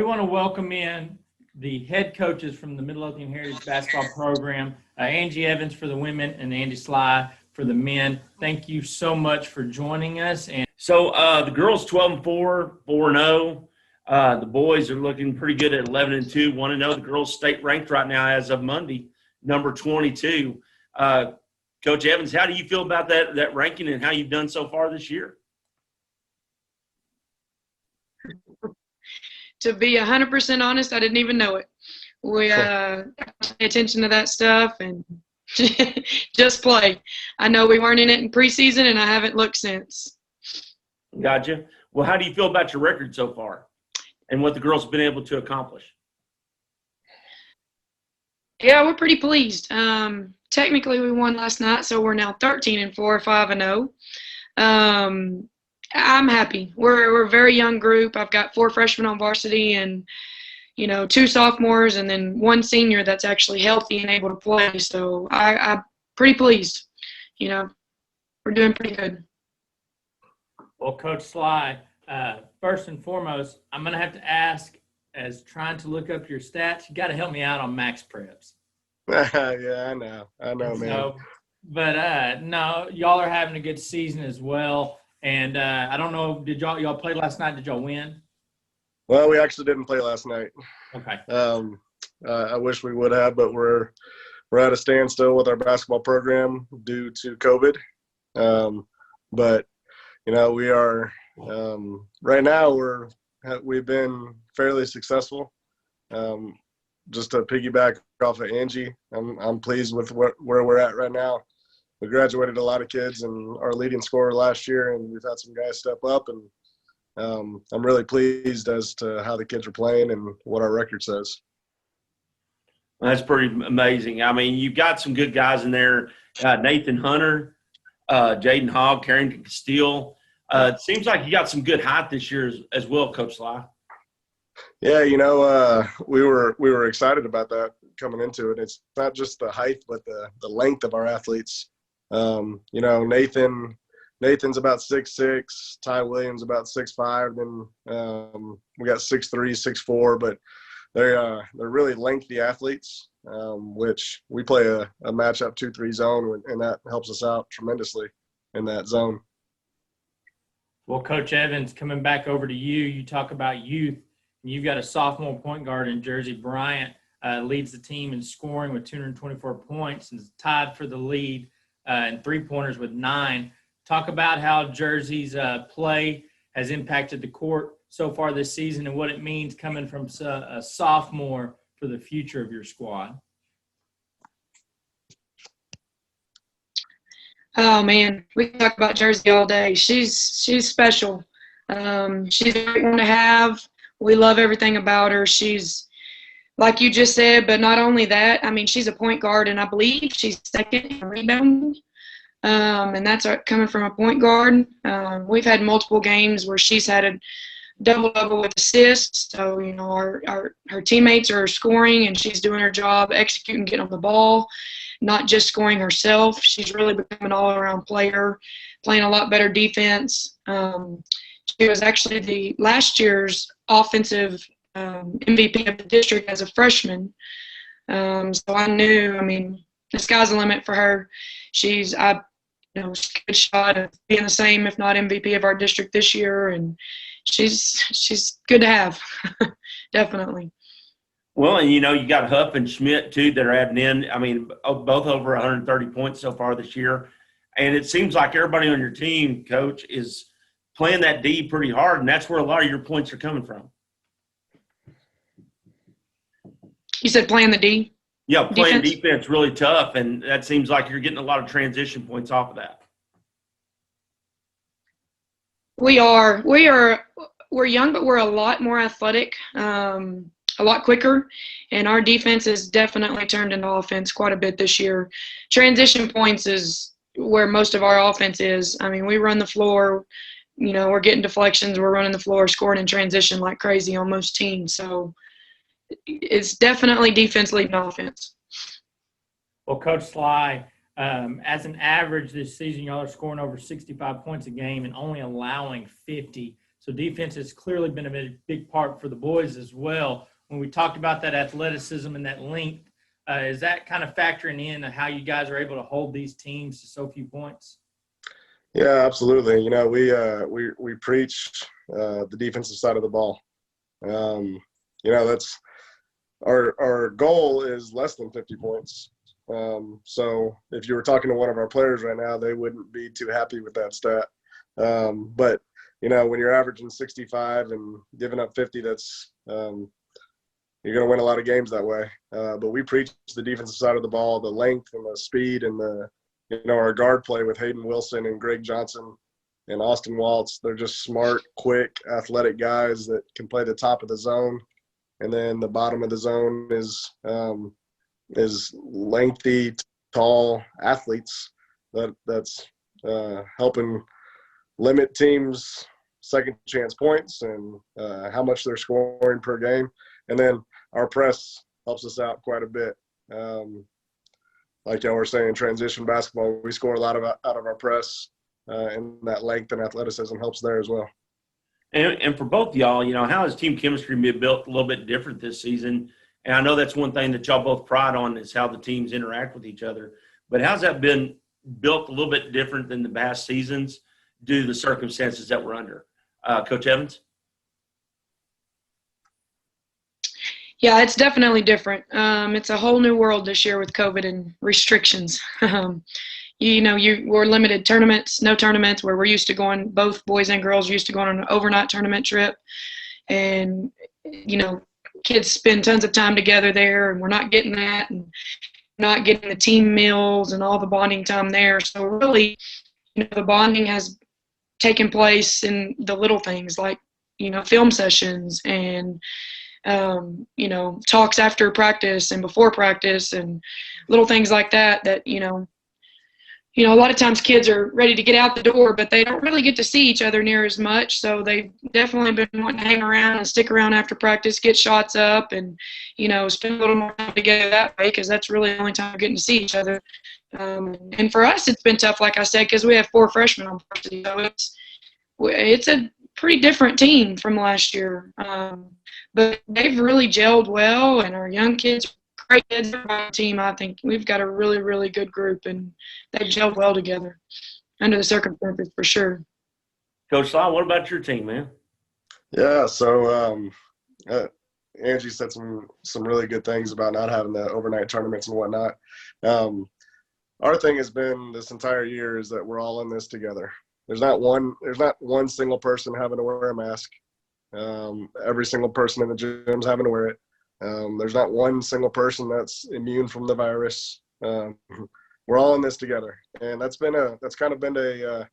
want to welcome in the head coaches from the Midlothian Heritage Basketball Program, Angie Evans for the women and Andy Sly for the men. Thank you so much for joining us. And so the girls 12-4, 4-0. The boys are looking pretty good at 11-2, 1-0. The girls state ranked right now as of Monday, number 22. Coach Evans, how do you feel about that ranking and how you've done so far this year? To be 100% honest, I didn't even know it. We pay attention to that stuff and just play. I know we weren't in it in preseason, and I haven't looked since. Gotcha. Well, how do you feel about your record so far and what the girls have been able to accomplish? Yeah, we're pretty pleased. Technically, we won last night, so we're now 13-4, 5-0. I'm happy. We're a very young group. I've got 4 freshmen on varsity and, 2 sophomores and then 1 senior that's actually healthy and able to play. So I'm pretty pleased. We're doing pretty good. well, Coach Sly, first and foremost, I'm going to have to ask, as trying to look up your stats, you got to help me out on max preps. Yeah, I know, man. So, but no, y'all are having a good season as well. And I don't know, did y'all play last night? Did y'all win? Well, we actually didn't play last night. Okay. I wish we would have, but we're at a standstill with our basketball program due to COVID. But we are right now. We've been fairly successful. Just to piggyback off of Angie, I'm pleased with where we're at right now. We graduated a lot of kids and our leading scorer last year, and we've had some guys step up, and I'm really pleased as to how the kids are playing and what our record says. That's pretty amazing. I mean, you've got some good guys in there. Nathan Hunter, Jaden Hogg, Carrington Castile. It seems like you got some good height this year as well, Coach Sly. Yeah, we were excited about that coming into it. It's not just the height, but the length of our athletes. Nathan's about 6'6", Ty Williams about 6'5", then we got 6'3", 6'4", but they're really lengthy athletes, which we play a matchup 2-3 zone, and that helps us out tremendously in that zone. Well, Coach Evans, coming back over to you, you talk about youth. You've got a sophomore point guard in Jersey Bryant, leads the team in scoring with 224 points and is tied for the lead in three-pointers with 9. Talk about how Jersey's play has impacted the court so far this season and what it means coming from a sophomore for the future of your squad. Oh man, we can talk about Jersey all day. She's special. She's a great one to have. We love everything about her. She's like you just said, but not only that. I mean, she's a point guard, and I believe she's second in rebounding. And that's coming from a point guard. We've had multiple games where she's had a double-double with assists. So, her teammates are scoring, and she's doing her job, executing, getting on the ball, not just scoring herself. She's really become an all-around player, playing a lot better defense. She was actually the last year's offensive MVP of the district as a freshman. So I knew, the sky's the limit for her. She's a good shot of being the same, if not MVP of our district this year, and she's good to have, definitely. Well, and you got Huff and Schmidt too that are adding in. Both over 130 points so far this year, and it seems like everybody on your team, Coach, is playing that D pretty hard, and that's where a lot of your points are coming from. You said playing the D? Yeah, playing defense really tough, and that seems like you're getting a lot of transition points off of that. We are. We're young, but we're a lot more athletic, a lot quicker, and our defense has definitely turned into offense quite a bit this year. Transition points is where most of our offense is. We run the floor. We're getting deflections. We're running the floor, scoring in transition like crazy on most teams. So it's definitely defense leading offense. Well, Coach Sly, as an average this season, y'all are scoring over 65 points a game and only allowing 50. So defense has clearly been a big part for the boys as well. When we talked about that athleticism and that length, is that kind of factoring in how you guys are able to hold these teams to so few points? Yeah, absolutely. You know, we preach the defensive side of the ball. You know, that's our goal is less than 50 points. So if you were talking to one of our players right now, they wouldn't be too happy with that stat. But you know, when you're averaging 65 and giving up 50, that's you're going to win a lot of games that way. But we preach the defensive side of the ball, the length and the speed and our guard play with Hayden Wilson and Greg Johnson and Austin Waltz. They're just smart, quick, athletic guys that can play the top of the zone. And then the bottom of the zone is lengthy, tall athletes that's helping limit teams' second chance points and how much they're scoring per game. And then our press helps us out quite a bit. Like y'all were saying, transition basketball, we score a lot out of our press, and that length and athleticism helps there as well. And for both y'all, you know, how has team chemistry been built a little bit different this season? And I know that's one thing that y'all both pride on is how the teams interact with each other. But how's that been built a little bit different than the past seasons due to the circumstances that we're under? Coach Evans? Yeah, it's definitely different. It's a whole new world this year with COVID and restrictions. We're limited tournaments, no tournaments, where we're used to going, both boys and girls used to going on an overnight tournament trip. And, you know, kids spend tons of time together there, and we're not getting that, and not getting the team meals and all the bonding time there. So really, you know, the bonding has taken place in the little things like, you know, film sessions and, talks after practice and before practice and little things like that, you know, a lot of times kids are ready to get out the door, but they don't really get to see each other near as much. So they've definitely been wanting to hang around and stick around after practice, get shots up, and, you know, spend a little more time together that way, because that's really the only time we're getting to see each other. And for us, it's been tough, like I said, because we have 4 freshmen on varsity. So it's a pretty different team from last year. But they've really gelled well, and our young kids, great kids on our team. I think we've got a really, really good group, and they've gelled well together under the circumstances for sure. Coach Sly, what about your team, man? Yeah, so Angie said some really good things about not having the overnight tournaments and whatnot. Our thing has been this entire year is that we're all in this together. There's not one single person having to wear a mask. Every single person in the gym's having to wear it. There's not one single person that's immune from the virus. We're all in this together, and that's kind of been a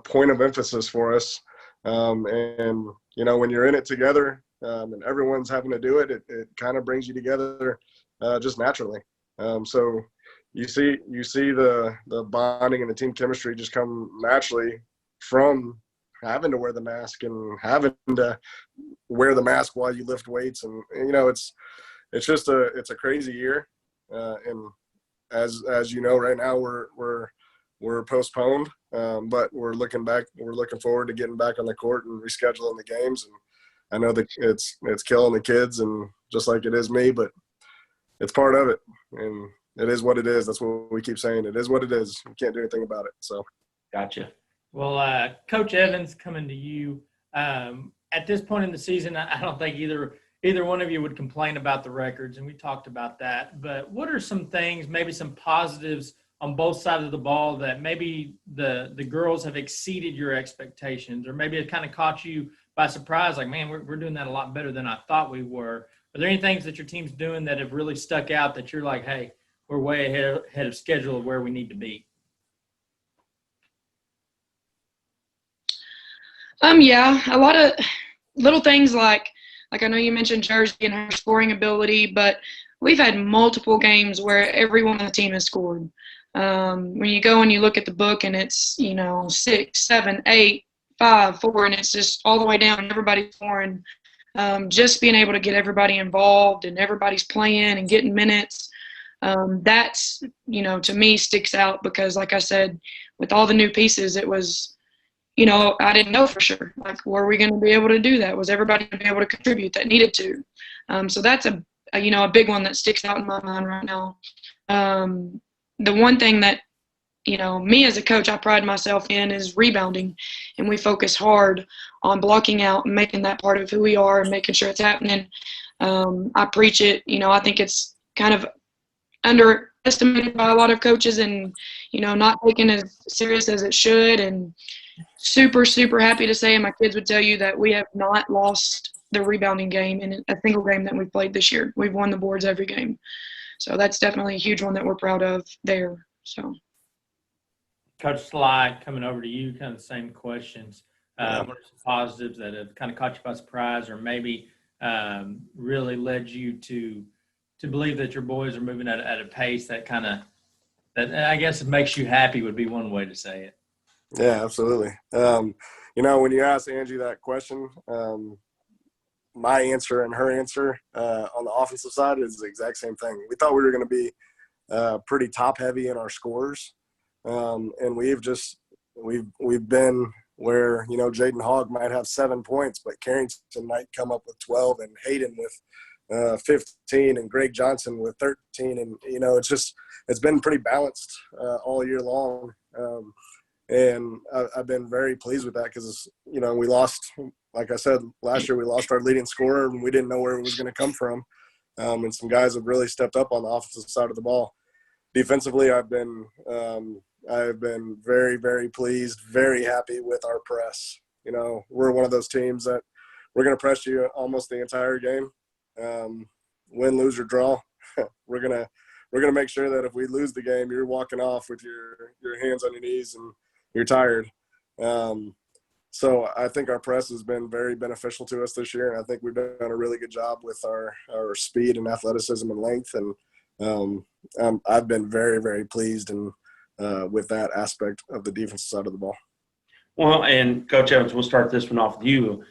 point of emphasis for us. And you know, when you're in it together, and everyone's having to do it, it kind of brings you together just naturally. So you see the bonding and the team chemistry just come naturally from having to wear the mask and having to wear the mask while you lift weights. And you know, it's a crazy year. And as you know, right now we're postponed, but we're looking forward to getting back on the court and rescheduling the games. And I know that it's killing the kids, and just like it is me, but it's part of it, and it is what it is. That's what we keep saying. It is what it is. We can't do anything about it. So, Gotcha. Well, Coach Evans, coming to you. At this point in the season, I don't think either one of you would complain about the records, and we talked about that. But what are some things, maybe some positives on both sides of the ball that maybe the girls have exceeded your expectations, or maybe it kind of caught you by surprise, like, man, we're doing that a lot better than I thought we were? Are there any things that your team's doing that have really stuck out that you're like, hey, we're way ahead of schedule of where we need to be? Yeah, a lot of little things like I know you mentioned Jersey and her scoring ability, but we've had multiple games where everyone on the team has scored. When you go and you look at the book and it's, 6, 7, 8, 5, 4, and it's just all the way down, everybody's scoring. Just being able to get everybody involved and everybody's playing and getting minutes, that's, to me sticks out because, like I said, with all the new pieces, it was, I didn't know for sure. Like, were we going to be able to do that? Was everybody going to be able to contribute that needed to? So that's a big one that sticks out in my mind right now. The one thing that, me as a coach, I pride myself in is rebounding, and we focus hard on blocking out and making that part of who we are and making sure it's happening. I preach it. I think it's kind of underestimated by a lot of coaches and, not taken as serious as it should. And super, super happy to say, and my kids would tell you, that we have not lost the rebounding game in a single game that we've played this year. We've won the boards every game. So that's definitely a huge one that we're proud of there. So. Coach Sly, coming over to you, kind of the same questions. What are some positives that have kind of caught you by surprise, or maybe really led you to believe that your boys are moving at a pace that I guess it makes you happy, would be one way to say it. Yeah, absolutely. When you asked Angie that question, my answer and her answer on the offensive side is the exact same thing. We thought we were going to be pretty top heavy in our scores. And we've been where, Jaden Hogg might have 7 points, but Carrington might come up with 12, and Hayden with 15, and Greg Johnson with 13. And, it's been pretty balanced all year long. And I've been very pleased with that because, we lost, like I said, last year we lost our leading scorer, and we didn't know where it was going to come from. And some guys have really stepped up on the offensive side of the ball. Defensively, I've been very, very pleased, very happy with our press. We're one of those teams that we're going to press you almost the entire game, win, lose, or draw. We're gonna make sure that if we lose the game, you're walking off with your hands on your knees and you're tired. So I think our press has been very beneficial to us this year, and I think we've done a really good job with our speed and athleticism and length. And I've been very, very pleased and with that aspect of the defensive side of the ball. Well, and Coach Evans, we'll start this one off with you.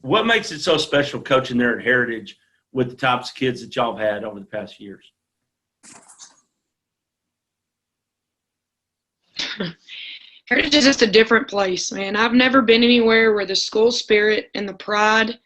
What makes it so special coaching there at Heritage with the types of kids that y'all have had over the past years? Heritage is just a different place, man. I've never been anywhere where the school spirit and the pride,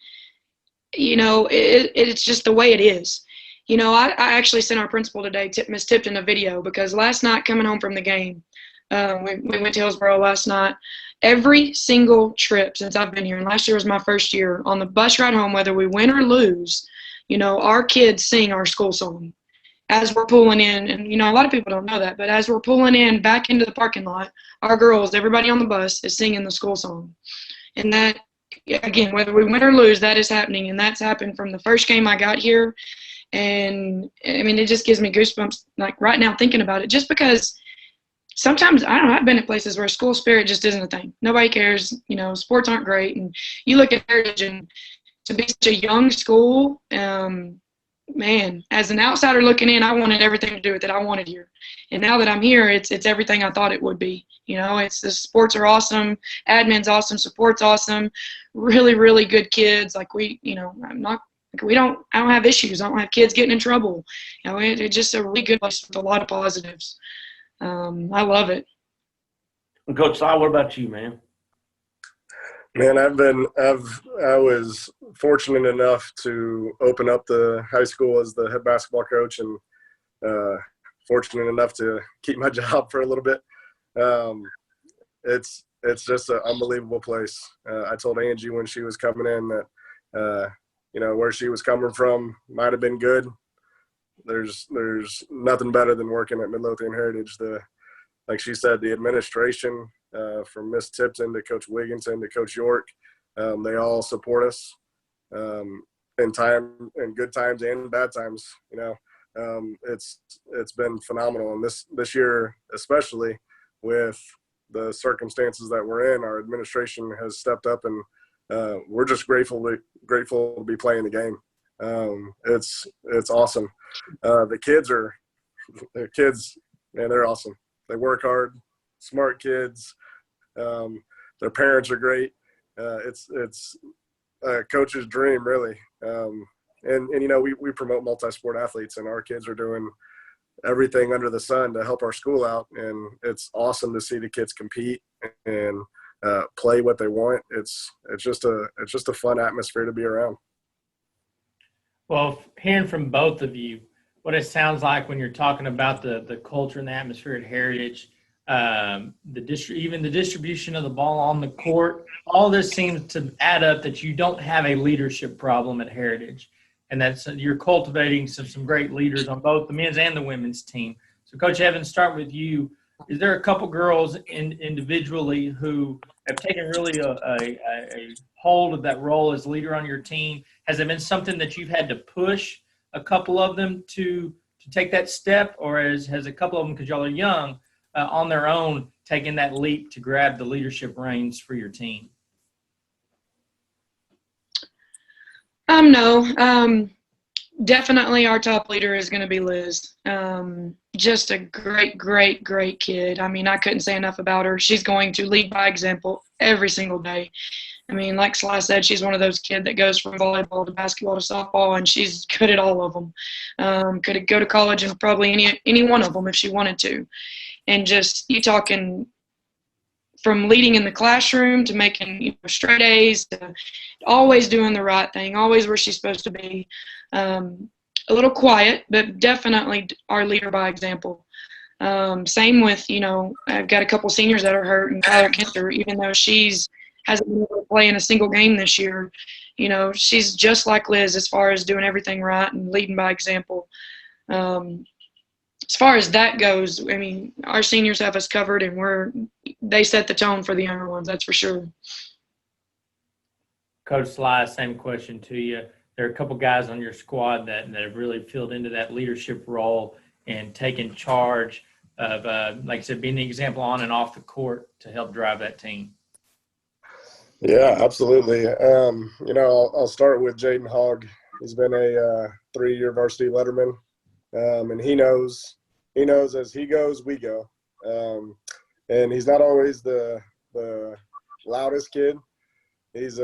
it's just the way it is. I actually sent our principal today, Miss Tipton, a video, because last night coming home from the game, we went to Hillsboro last night. Every single trip since I've been here, and last year was my first year, on the bus ride home, whether we win or lose, our kids sing our school song as we're pulling in. And, a lot of people don't know that, but as we're pulling in back into the parking lot, our girls, everybody on the bus is singing the school song. And that, again, whether we win or lose, that is happening. And that's happened from the first game I got here. And, it just gives me goosebumps, like, right now thinking about it, just because sometimes, I don't know, I've been at places where school spirit just isn't a thing. Nobody cares. Sports aren't great. And you look at Heritage, and to be such a young school, man, as an outsider looking in, I wanted everything to do with it. I wanted here. And now that I'm here, it's everything I thought it would be. It's the sports are awesome, admin's awesome, support's awesome, really, really good kids. Like I don't have issues. I don't have kids getting in trouble. It's just a really good place with a lot of positives. I love it. And Coach Sly, what about you, man? Man, I was fortunate enough to open up the high school as the head basketball coach, and fortunate enough to keep my job for a little bit. It's just an unbelievable place. I told Angie when she was coming in that where she was coming from might have been good. There's nothing better than working at Midlothian Heritage. Like she said, the administration, from Miss Tipton to Coach Wigginton to Coach York, they all support us in good times and bad times. It's been phenomenal, and this year especially with the circumstances that we're in, our administration has stepped up, and we're just grateful to be playing the game. It's awesome. The kids, man, they're awesome. They work hard, smart kids. Their parents are great. It's a coach's dream, really. And we promote multi-sport athletes, and our kids are doing everything under the sun to help our school out. And it's awesome to see the kids compete and play what they want. It's just a fun atmosphere to be around. Well, hearing from both of you, what it sounds like when you're talking about the culture and the atmosphere at Heritage, even the distribution of the ball on the court, all this seems to add up that you don't have a leadership problem at Heritage, and that's you're cultivating some great leaders on both the men's and the women's team. So, Coach Evans, start with you. Is there a couple girls individually who have taken really a hold of that role as leader on your team? Has it been something that you've had to push a couple of them to take that step, or has a couple of them, because y'all are young, on their own taking that leap to grab the leadership reins for your team? No. Definitely our top leader is going to be Liz. Just a great, great, great kid. I mean, I couldn't say enough about her. She's going to lead by example every single day. I mean, like Sly said, she's one of those kids that goes from volleyball to basketball to softball, and she's good at all of them. Could go to college and probably any one of them if she wanted to. And just you talking from leading in the classroom to making straight A's to always doing the right thing, always where she's supposed to be. A little quiet, but definitely our leader by example. Same with, I've got a couple seniors that are hurt, and Tyler Kinter, even though hasn't been able to play in a single game this year, she's just like Liz as far as doing everything right and leading by example. As far as that goes, I mean, our seniors have us covered, and they set the tone for the younger ones, that's for sure. Coach Sly, same question to you. There are a couple guys on your squad that have really filled into that leadership role and taken charge of, like I said, being the example on and off the court to help drive that team. Yeah, absolutely. I'll start with Jaden Hogg. He's been a 3-year varsity letterman, and he knows as he goes, we go. And he's not always the loudest kid. He's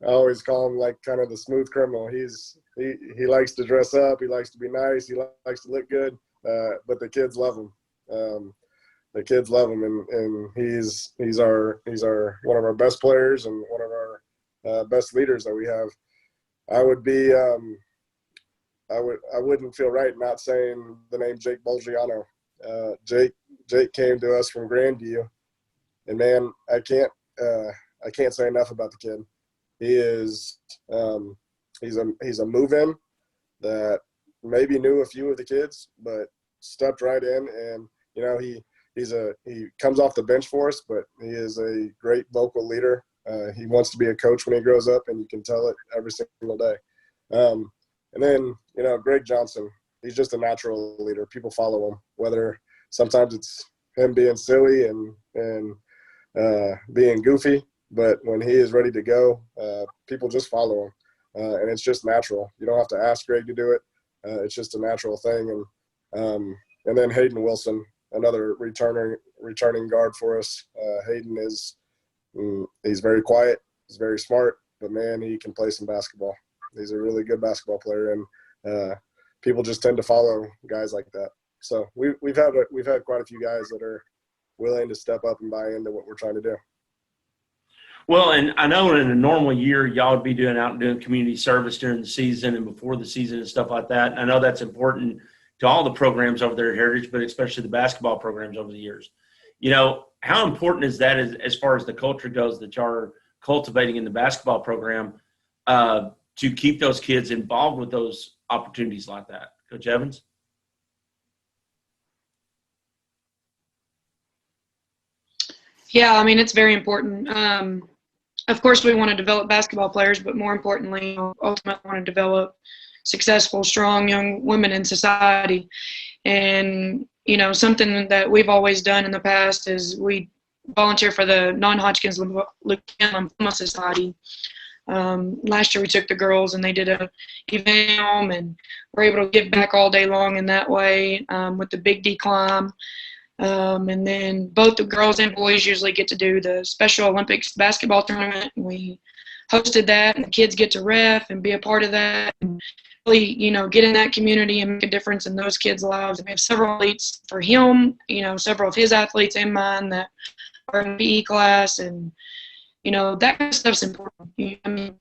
I always call him like kind of the smooth criminal. He likes to dress up. He likes to be nice. He likes to look good. But the kids love him. The kids love him, and he's one of our best players and one of our best leaders that we have. I wouldn't feel right not saying the name Jake Bolgiano. Jake came to us from Grandview, and man, I can't say enough about the kid. He is he's a move-in that maybe knew a few of the kids, but stepped right in, and he comes off the bench for us, but he is a great vocal leader. He wants to be a coach when he grows up, and you can tell it every single day. And then Greg Johnson, he's just a natural leader. People follow him, whether sometimes it's him being silly and being goofy. But when he is ready to go, people just follow him, and it's just natural. You don't have to ask Greg to do it. It's just a natural thing. And then Hayden Wilson, another returning guard for us. Hayden he's very quiet. He's very smart, but man, he can play some basketball. He's a really good basketball player, and people just tend to follow guys like that. So we've had quite a few guys that are willing to step up and buy into what we're trying to do. Well, and I know in a normal year, y'all would be doing community service during the season and before the season and stuff like that. And I know that's important to all the programs over there at Heritage, but especially the basketball programs over the years. How important is that as far as the culture goes that y'all are cultivating in the basketball program to keep those kids involved with those opportunities like that? Coach Evans? Yeah, I mean, it's very important. Of course, we want to develop basketball players, but more importantly, ultimately want to develop successful, strong young women in society. And, something that we've always done in the past is we volunteer for the Non-Hodgkin's Leukemia Lymphoma Society. Last year we took the girls and they did a event, and we're able to give back all day long in that way with the Big D climb. And then both the girls and boys usually get to do the Special Olympics basketball tournament. And we hosted that, and the kids get to ref and be a part of that. And really, get in that community and make a difference in those kids' lives. We have several elites for him, several of his athletes and mine that are in PE class, and, that kind of stuff's important. I mean,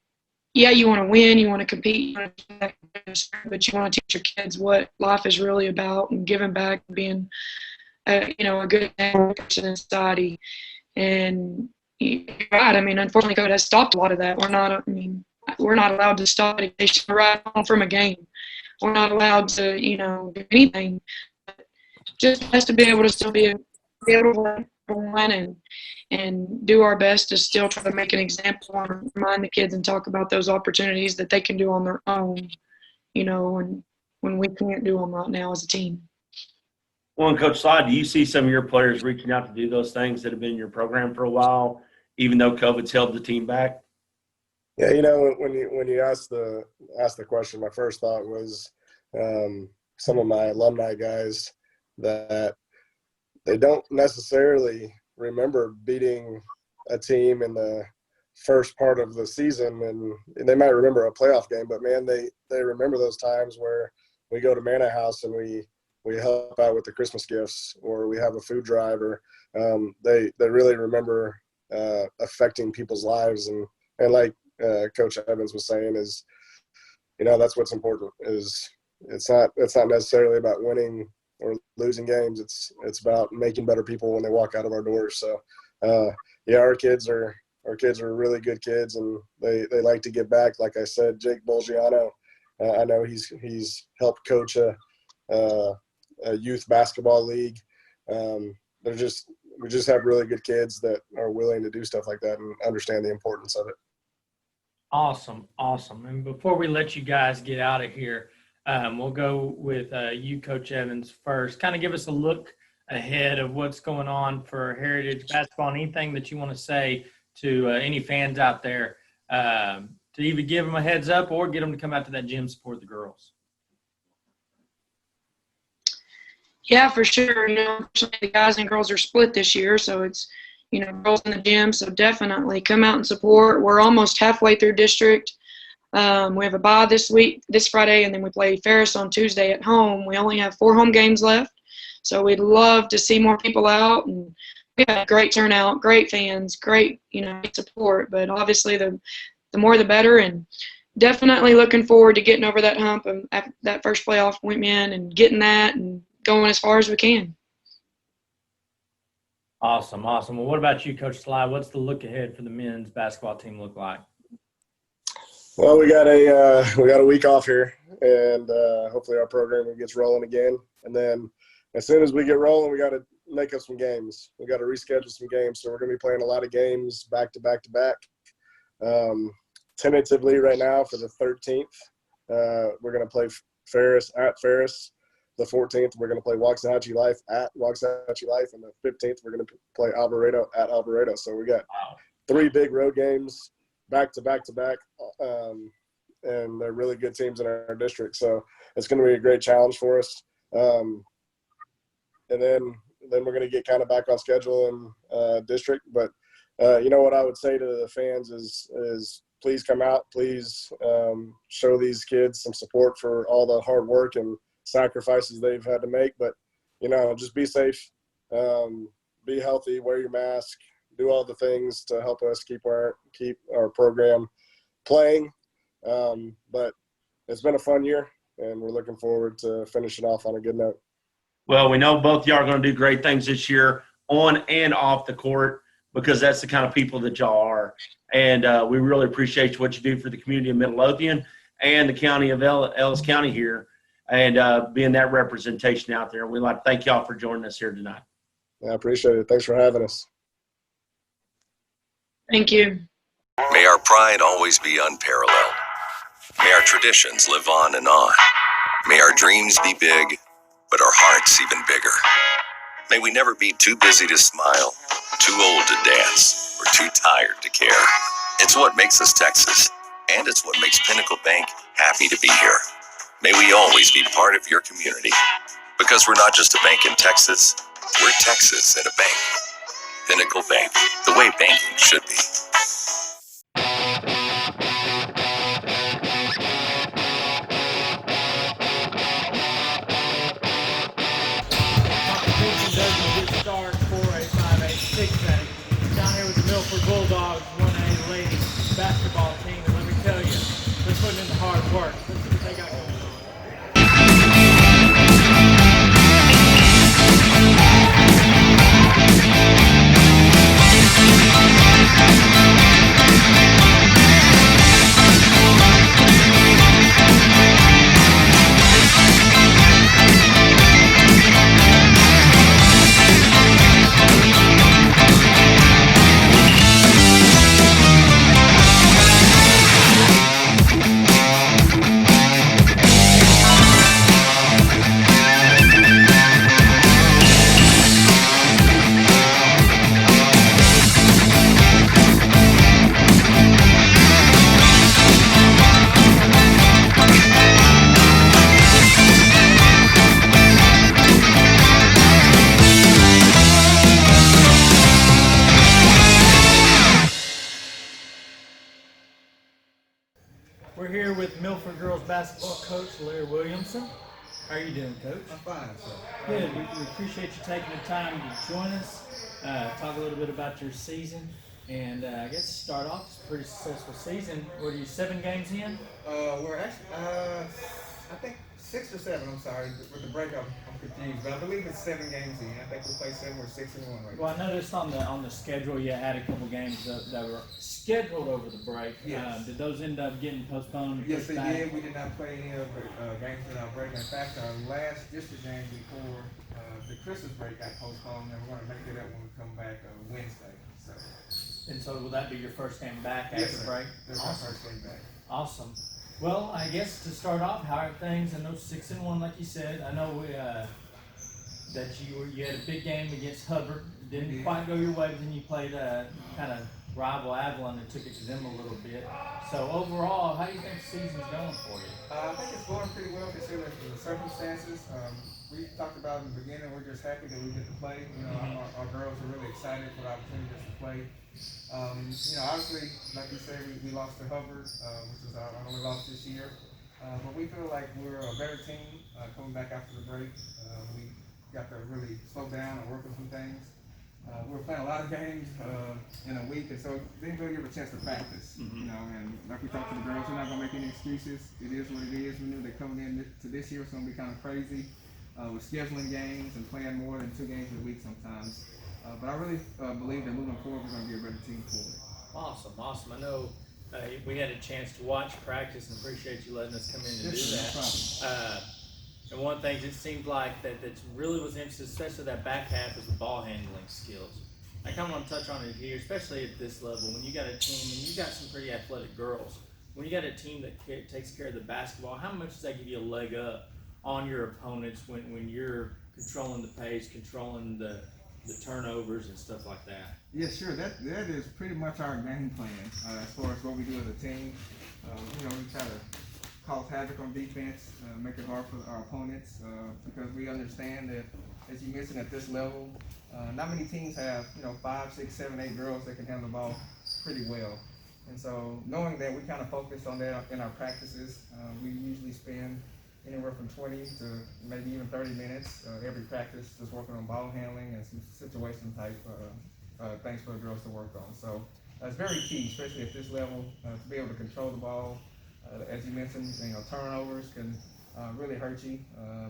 yeah, you want to win, you want to compete, but you want to teach your kids what life is really about and giving back and being, a good person in society. And you're right. I mean, unfortunately, COVID has stopped a lot of that. We're not allowed to stop education right home from a game. We're not allowed to, do anything. Just has to be able to still be able to win and do our best to still try to make an example and remind the kids and talk about those opportunities that they can do on their own, and when we can't do them right now as a team. Well, and Coach Sly, do you see some of your players reaching out to do those things that have been in your program for a while, even though COVID's held the team back? Yeah, when you asked the question, my first thought was some of my alumni guys that they don't necessarily remember beating a team in the first part of the season, and they might remember a playoff game, but man, they remember those times where we go to Manor House and we help out with the Christmas gifts, or we have a food drive, or they really remember affecting people's lives, and like Coach Evans was saying, is that's what's important. Is it's not necessarily about winning or losing games. It's about making better people when they walk out of our doors. So yeah, our kids are really good kids, and they like to give back. Like I said, Jake Bolgiano, I know he's helped coach a youth basketball league. We just have really good kids that are willing to do stuff like that and understand the importance of it. Awesome. And before we let you guys get out of here, we'll go with you, Coach Evans, first. Kind of give us a look ahead of what's going on for Heritage Basketball, and anything that you want to say to any fans out there to either give them a heads up or get them to come out to that gym, support the girls. Yeah, for sure. The guys and girls are split this year, so it's, girls in the gym. So definitely come out and support. We're almost halfway through district. We have a bye this Friday, and then we play Ferris on Tuesday at home. We only have 4 home games left, so we'd love to see more people out. And we had a great turnout, great fans, great, support. But obviously, the more the better. And definitely looking forward to getting over that hump and that first playoff win and getting that and going as far as we can. Awesome. Well, what about you, Coach Sly? What's the look ahead for the men's basketball team look like? Well, we got a week off here, and hopefully our program gets rolling again. And then as soon as we get rolling, we got to make up some games. We got to reschedule some games, so we're going to be playing a lot of games back to back to back. Tentatively right now for the 13th, we're going to play Ferris at Ferris. The 14th, we're going to play Waxahachie Life at Waxahachie Life, and the 15th, we're going to play Alvarado at Alvarado. So we got 3 big road games back to back to back, and they're really good teams in our district. So it's going to be a great challenge for us. And then we're going to get kind of back on schedule in district. But what I would say to the fans is please come out, please show these kids some support for all the hard work and sacrifices they've had to make. But just be safe, be healthy, wear your mask, do all the things to help us keep our program playing. But it's been a fun year, and we're looking forward to finishing off on a good note. Well, we know both y'all are going to do great things this year on and off the court, because that's the kind of people that y'all are. And we really appreciate what you do for the community of Midlothian and the county of Ellis County here, and being that representation out there. We'd like to thank y'all for joining us here tonight. I appreciate it. Thanks for having us. Thank you. May our pride always be unparalleled. May our traditions live on and on. May our dreams be big, but our hearts even bigger. May we never be too busy to smile, too old to dance, or too tired to care. It's what makes us Texas, and it's what makes Pinnacle Bank happy to be here. May we always be part of your community, because we're not just a bank in Texas, we're Texas in a bank. Pinnacle Bank, the way banking should be. Park. Let's see what they got going on. We're here with Milford girls basketball coach Larry Williamson. How are you doing, Coach? I'm fine, sir. Good. We appreciate you taking the time to join us, talk a little bit about your season, and I guess start off, it's a pretty successful season. What are you, 7 games in? We're actually, I think 6 or 7. I'm sorry, with the break, I'm confused, but I believe it's 7 games in. I think we play 7. We're 6-1 right now. Well, I noticed on the schedule you had a couple games that were scheduled over the break. Yes. Did those end up getting postponed? Yes, pushed they back? did. We did not play any of the games in our break. In fact, our last district game before the Christmas break got postponed, and we're going to make it up when we come back Wednesday. So. And so will that be your first game back after Yes, sir. break? That's Awesome. our first game back. Awesome. Well, I guess to start off, how are things? I know 6-1, like you said. I know that you had a big game against Hubbard. Didn't quite go your way, but then you played kind of rival Avalon and took it to them a little bit. So overall, how do you think the season's going for you? I think it's going pretty well considering the circumstances. We talked about in the beginning, we're just happy that we get to play. You know, our girls are really excited for the opportunity just to play. You know, obviously, like you said, we lost to Hubbard, which is our only loss this year. But we feel like we're a better team coming back after the break. We got to really slow down and work on some things. We were playing a lot of games in a week, and so didn't really give a chance to practice. You know, and like we talked to the girls, we're not gonna make any excuses. It is what it is. We knew that coming in to this year was gonna be kind of crazy with scheduling games and playing more than 2 games a week sometimes. But I really believe that moving forward, we're gonna be a better team for it. Awesome, awesome. I know we had a chance to watch practice and appreciate you letting us come in and do that. And one thing it seemed like that really was emphasis, especially that back half, is the ball handling skills. I kind of want to touch on it here, especially at this level. When you got a team, and you got some pretty athletic girls, when you got a team that takes care of the basketball, how much does that give you a leg up on your opponents when you're controlling the pace, controlling the turnovers and stuff like that? Yeah, sure. That is pretty much our game plan as far as what we do as a team. You know, we try to cause havoc on defense, make it hard for our opponents because we understand that, as you mentioned, at this level, not many teams have 5, 6, 7, 8 girls that can handle the ball pretty well. And so, knowing that, we kind of focus on that in our practices. We usually spend anywhere from 20 to maybe even 30 minutes every practice just working on ball handling and some situation type things for the girls to work on. So it's very key, especially at this level, to be able to control the ball. As you mentioned, turnovers can really hurt you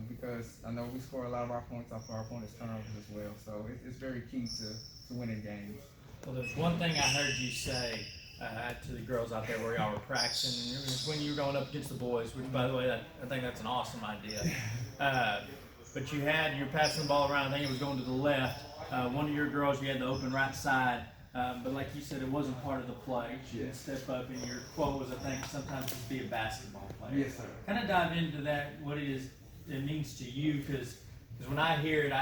because I know we score a lot of our points off our opponent's turnovers as well. So it's very key to winning games. Well, there's one thing I heard you say to the girls out there where y'all were practicing, and it was when you were going up against the boys, which, by the way, I think that's an awesome idea. But you're passing the ball around, I think it was going to the left. One of your girls, you had the open right side, but like you said, it wasn't part of the play. She didn't step up, and your quote was, I think, sometimes just be a basketball player. Yes, sir. Kind of dive into that, what it means to you, because when I hear it,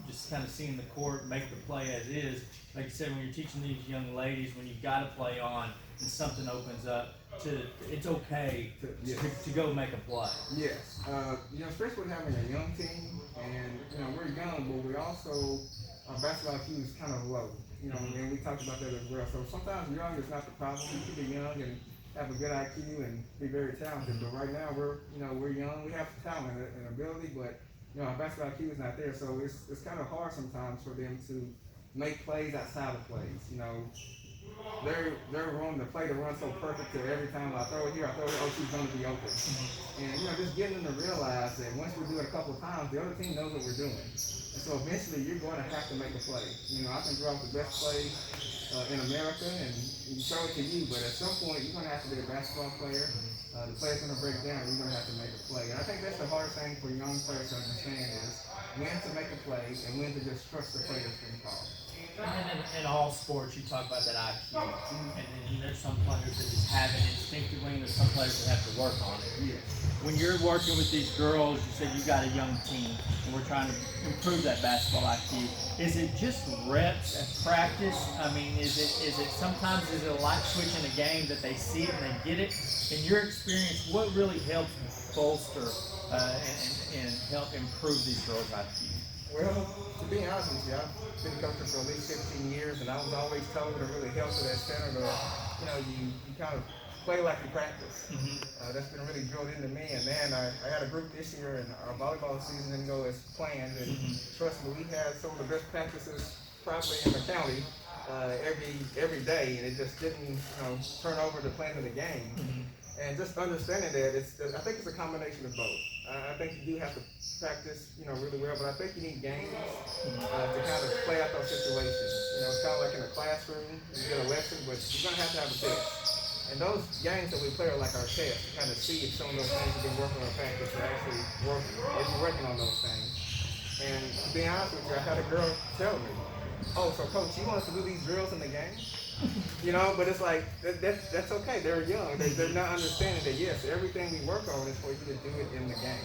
just kind of seeing the court make the play as is. Like you said, when you're teaching these young ladies, when you've got to play on and something opens up, it's okay to go make a play. Yes, especially with having a young team, and we're young, but we also our basketball IQ is kind of low. And we talked about that as well. So sometimes young is not the problem. You can be young and have a good IQ and be very talented. But right now we're young. We have talent and ability, but our basketball IQ is not there. So it's kind of hard sometimes for them to make plays outside of plays. they're running the play to run so perfect that every time I throw it here, I throw it, oh, she's going to be open. And, just getting them to realize that once we do it a couple of times, the other team knows what we're doing. And so eventually you're going to have to make a play. I can draw up the best play in America and show it to you, but at some point you're going to have to be a basketball player. The play's going to break down, and you're going to have to make a play. And I think that's the hardest thing for young players to understand is when to make a play and when to just trust the play that's being called. And in all sports, you talk about that IQ, and then there's some players that just have it instinctively, and there's some players that have to work on it. Yes. When you're working with these girls, you said you've got a young team, and we're trying to improve that basketball IQ. Is it just reps and practice? I mean, is it sometimes is it a light switch in a game that they see it and they get it? In your experience, what really helps bolster and help improve these girls' IQ? Well, to be honest with you, I've been coaching for at least 15 years, and I was always told it really helps at that center to, you kind of play like you practice. That's been really drilled into me. And then I had a group this year, and our volleyball season didn't go as planned. And trust me, we had some of the best practices probably in the county every day, and it just didn't turn over the plan of the game. And just understanding that I think it's a combination of both. I think you do have to practice, really well, but I think you need games to kind of play out those situations. It's kind of like in a classroom, you get a lesson, but you're gonna have to have a test. And those games that we play are like our test to kind of see if some of those things you've been working on in practice are actually working, or you're working on those things. And to be honest with you, I had a girl tell me, "Oh, so coach, you want us to do these drills in the game?" But it's like, that's okay. They're young. They're not understanding that, yes, everything we work on is for you to do it in the game.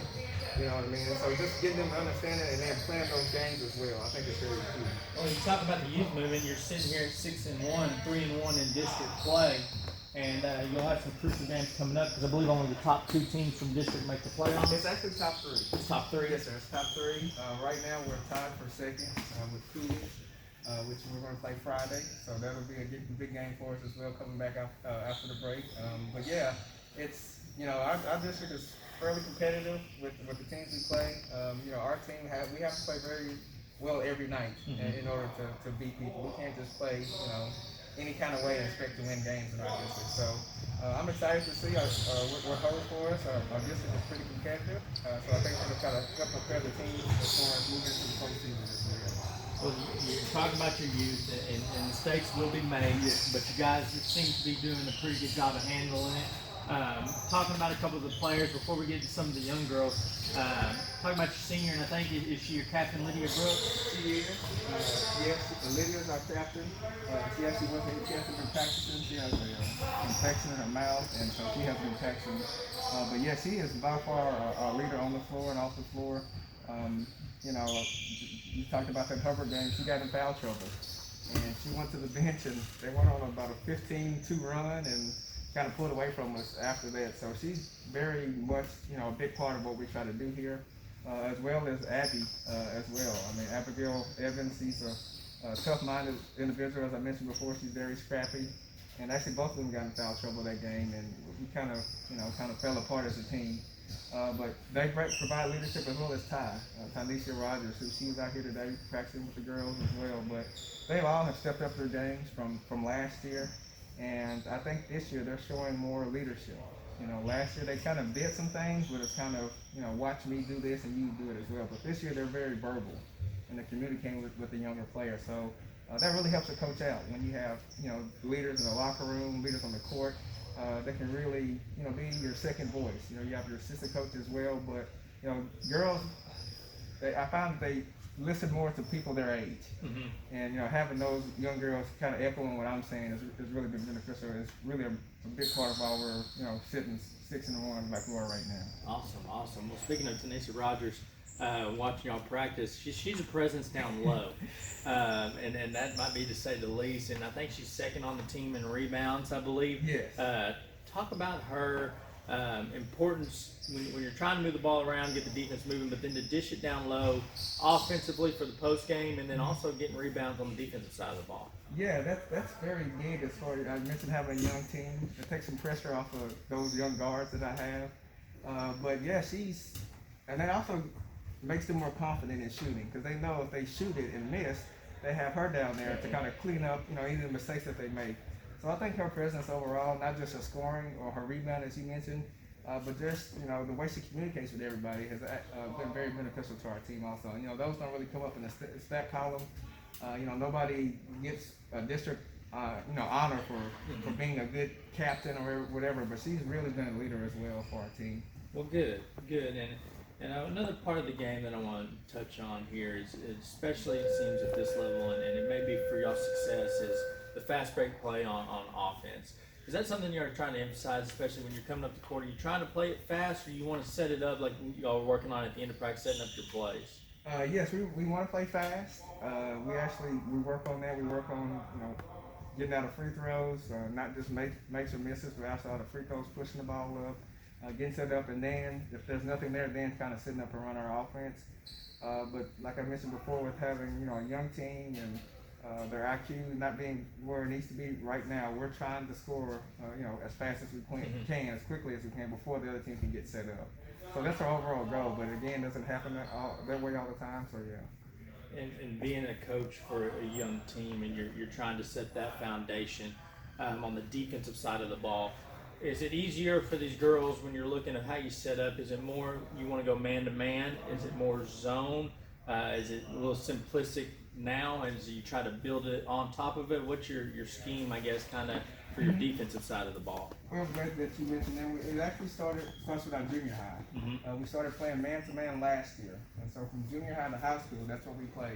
You know what I mean? And so just getting them to understand it and then playing those games as well, I think it's very key. Well, you talk about the youth movement. You're sitting here at 6-1, 3-1 in district play, and you'll have some crucial games coming up because I believe only the top 2 teams from district make the playoffs. It's actually top 3. It's top 3? Yes, sir. It's top 3. Right now we're tied for second with Coolidge. Which we're going to play Friday, so that'll be a big game for us as well, coming back after the break. But yeah, it's our district is fairly competitive with the teams we play. Our team we have to play very well every night in order to beat people. We can't just play any kind of way and expect to win games in our district. So I'm excited to see what holds for us. Our district is pretty competitive, so I think we're going to try to help prepare the team as far as moving into the postseason this year. Well, you're talking about your youth, and mistakes will be made, but you guys seem to be doing a pretty good job of handling it. Talking about a couple of the players before we get to some of the young girls. Talking about your senior, and I think is she your captain, Lydia Brooks? She is. Yes, Lydia's our captain. She actually she hasn't been practicing. She has an infection in her mouth, and so she hasn't been practicing. But yeah, she is by far our leader on the floor and off the floor. You talked about that Hubbard game. She got in foul trouble, and she went to the bench, and they went on about a 15-2 run and kind of pulled away from us after that. So she's very much, a big part of what we try to do here, as well as Abby as well. I mean, Abigail Evans, she's a tough-minded individual, as I mentioned before. She's very scrappy, and actually both of them got in foul trouble that game, and we kind of fell apart as a team. But they provide leadership as well as Tynesha Rogers, who she's out here today practicing with the girls as well. But they all have stepped up their games from last year, and I think this year they're showing more leadership. Last year they kind of did some things, but it's kind of, watch me do this and you do it as well. But this year they're very verbal, and they're communicating with the younger players. So that really helps a coach out when you have, leaders in the locker room, leaders on the court. That can really, be your second voice. You have your assistant coach as well, but, girls, I found that they listen more to people their age. And, having those young girls kind of echoing what I'm saying has really been beneficial. It's really a big part of why we're, sitting 6-1 like we are right now. Awesome. Well, speaking of Tynesha Rogers, watching y'all practice, she's a presence down low, and that might be to say the least. And I think she's second on the team in rebounds, I believe. Yes. Talk about her importance when you're trying to move the ball around, get the defense moving, but then to dish it down low offensively for the post game, and then also getting rebounds on the defensive side of the ball. Yeah, that's very big as far as I mentioned having a young team to take some pressure off of those young guards that I have. But yeah, and that also makes them more confident in shooting because they know if they shoot it and miss, they have her down there to kind of clean up, either the mistakes that they make. So I think her presence overall, not just her scoring or her rebound as you mentioned, but just the way she communicates with everybody has been very beneficial to our team also. And those don't really come up in the stat column. Nobody gets a district honor for being a good captain or whatever, but she's really been a leader as well for our team. Well, good. And another part of the game that I want to touch on here is, especially it seems at this level, and it may be for y'all's success, is the fast break play on offense. Is that something you're trying to emphasize, especially when you're coming up the court? Are you trying to play it fast, or you want to set it up like y'all were working on at the end of practice, setting up your plays? Yes, we want to play fast. We work on that. We work on getting out of free throws, not just makes or misses, but also out of free throws, pushing the ball up, getting set up, and then if there's nothing there, then kind of sitting up and run our offense. But like I mentioned before, with having a young team and their IQ not being where it needs to be right now, we're trying to score as fast as we can, as quickly as we can before the other team can get set up. So that's our overall goal. But again, it doesn't happen that way all the time. So yeah. And being a coach for a young team, and you're trying to set that foundation on the defensive side of the ball, is it easier for these girls when you're looking at how you set up? Is it more you want to go man to man? Is it more zone? Is it a little simplistic now as you try to build it on top of it? What's your scheme, I guess, kind of for your defensive side of the ball? Well, great that you mentioned that. It actually starts with our junior high. Mm-hmm. We started playing man-to-man last year. And so from junior high to high school, that's what we play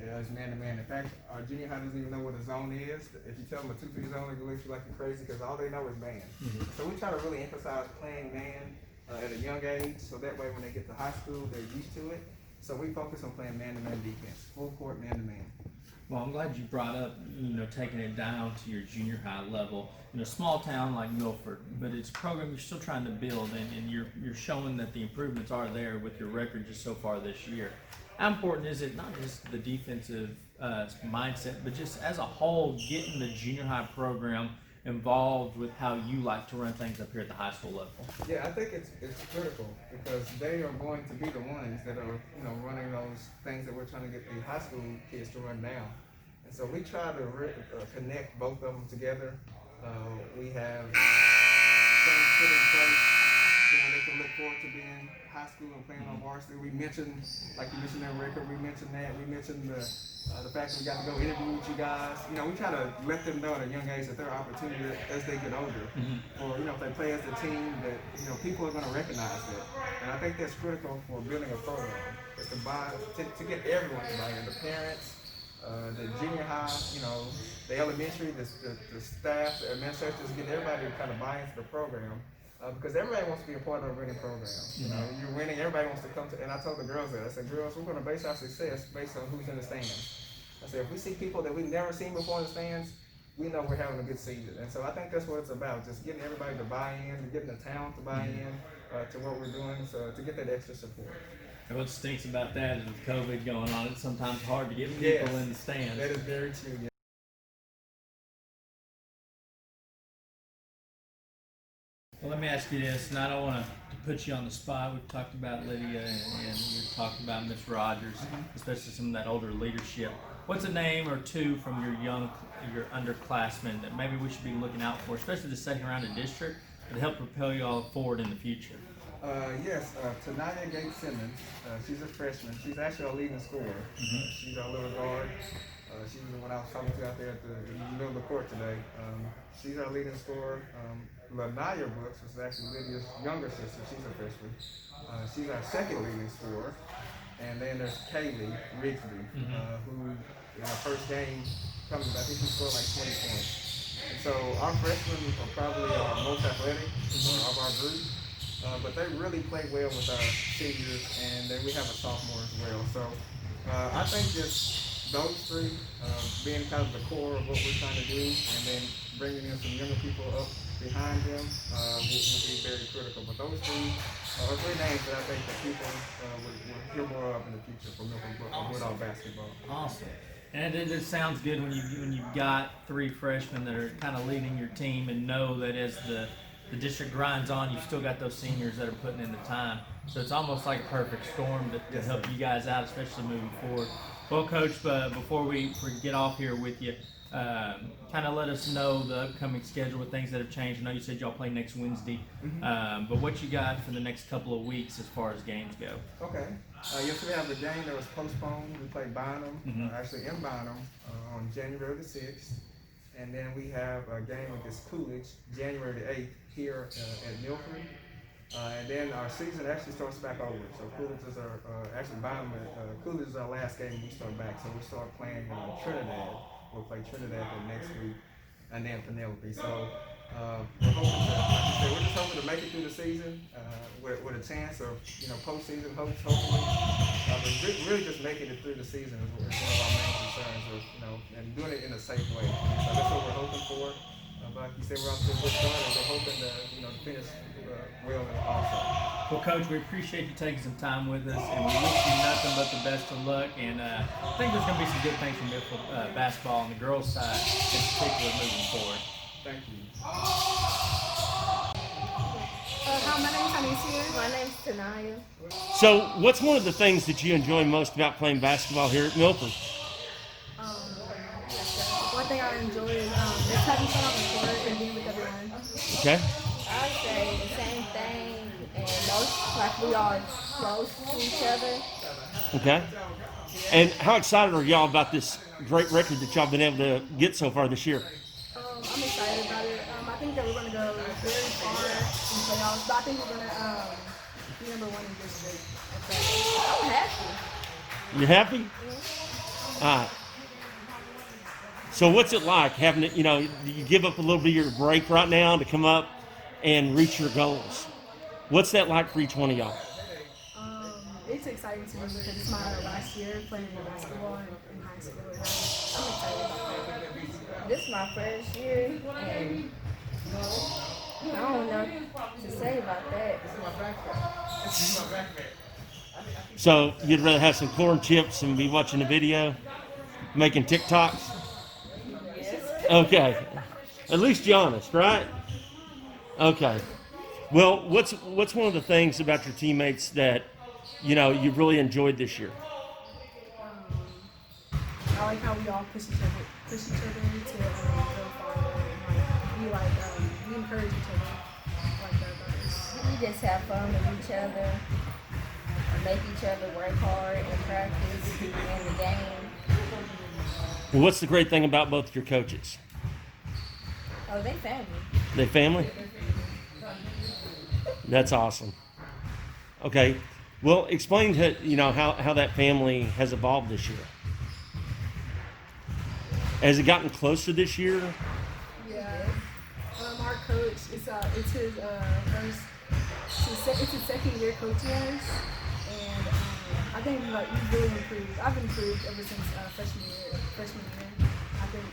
is man-to-man. In fact, our junior high doesn't even know what a zone is. If you tell them a 2-3 zone, they look at you like you're crazy because all they know is man. Mm-hmm. So we try to really emphasize playing man at a young age, so that way when they get to high school, they're used to it. So we focus on playing man-to-man defense, full court man-to-man. Well, I'm glad you brought up, taking it down to your junior high level. Small town like Milford, but it's a program you're still trying to build, and you're showing that the improvements are there with your record just so far this year. How important is it, not just the defensive mindset, but just as a whole, getting the junior high program involved with how you like to run things up here at the high school level? Yeah, I think it's critical because they are going to be the ones that are running those things that we're trying to get the high school kids to run now. And so we try to connect both of them together. We have things put in place so they can look forward to being high school and playing on varsity. We mentioned, like you mentioned their record, we mentioned that. We mentioned the fact that we got to go interview with you guys. We try to let them know at a young age that their opportunity as they get older, or if they play as a team, that people are going to recognize that. And I think that's critical for building a program. Is to get everyone to buy in, the parents, the junior high, the elementary, the staff, the administrators, get everybody to kind of buy into the program. Because everybody wants to be a part of a winning program. You're winning, everybody wants to come to, and I told the girls that, I said, girls, we're going to base our success based on who's in the stands. I said, if we see people that we've never seen before in the stands, we know we're having a good season. And so I think that's what it's about, just getting everybody to buy in, getting the talent to buy in to what we're doing, so to get that extra support. And what stinks about that is with COVID going on, it's sometimes hard to get people in the stands. That is very true. Yeah. Well, let me ask you this, and I don't want to put you on the spot. We've talked about Lydia and we've talked about Miss Rogers, especially some of that older leadership. What's a name or two from your underclassmen that maybe we should be looking out for, especially the second round of district, to help propel you all forward in the future? Yes, Tanaya Gates Simmons, she's a freshman. She's actually our leading scorer. She's our little guard. She was the one I was talking to out there in the middle of the court today. She's our leading scorer. Lanaya Brooks was actually Lydia's younger sister. She's a freshman. She's our second leading scorer. And then there's Kaylee Rigsby, who in her first game coming, I think she scored like 20 points. And so our freshmen are probably our most athletic of our group. But they really play well with our seniors, and then we have a sophomore as well. So I think just those three being kind of the core of what we're trying to do, and then bringing in some younger people up behind them will be very critical. But those three are three names that I think that people will hear more of in the future for Milford Woodall basketball. Awesome. And it just sounds good when you've got three freshmen that are kind of leading your team, and know that as the district grinds on, you've still got those seniors that are putting in the time. So it's almost like a perfect storm to help you guys out, especially moving forward. Well, Coach, before we get off here with you, kind of let us know the upcoming schedule with things that have changed. I know you said y'all play next Wednesday, but what you got for the next couple of weeks as far as games go? Okay. Yes, we have a game that was postponed. We played Bynum, actually in Bynum, on January the 6th. And then we have a game against Coolidge, January the 8th, here at Milford. And then our season actually starts back over. So Coolidge is our, actually Bynum, Coolidge is our last game we start back. So we start playing Trinidad. We'll play Trinidad the next week, and then Penelope. So we're hoping to, like you said, we're just hoping to make it through the season with a chance of, postseason hopes, hopefully. But really just making it through the season is one of our main concerns, and doing it in a safe way. So that's what we're hoping for. But like you said, we're off to a good start, and we're hoping to finish well also. Well, Coach, we appreciate you taking some time with us, and we wish you nothing but the best of luck. And I think there's going to be some good things from Milford basketball on the girls' side, in particular, moving forward. Thank you. My name's Anicia. My name's Tanaya. So, what's one of the things that you enjoy most about playing basketball here at Milford? One thing I enjoy is just having fun on the court and being with everyone. Okay. I say the same thing, and like we are close to each other. Okay. And how excited are y'all about this great record that y'all been able to get so far this year? I'm excited about it. I think that we're going to go very far in playoffs, but I think we're going to be number one in district. I'm happy. You happy? All right. So what's it like having it, you give up a little bit of your break right now to come up and reach your goals? What's that like for each one of y'all? It's exciting to me because it's my last year playing basketball in high school, and I'm excited about that. This is my first year, and I don't know what to say about that. So you'd rather have some corn chips and be watching a video, making TikToks? Okay. At least you're honest, right? Okay. Well, what's one of the things about your teammates that you've really enjoyed this year? I like how we all push each other to go farther and we encourage each other like that. We just have fun with each other, make each other work hard in practice and the game. Well, what's the great thing about both of your coaches? Oh, they family. They family? That's awesome. Okay. Well, explain how that family has evolved this year. Has it gotten closer this year? Yeah. Our coach, it's his second year coaching us, and I think we've really improved. I've improved ever since freshman year. I think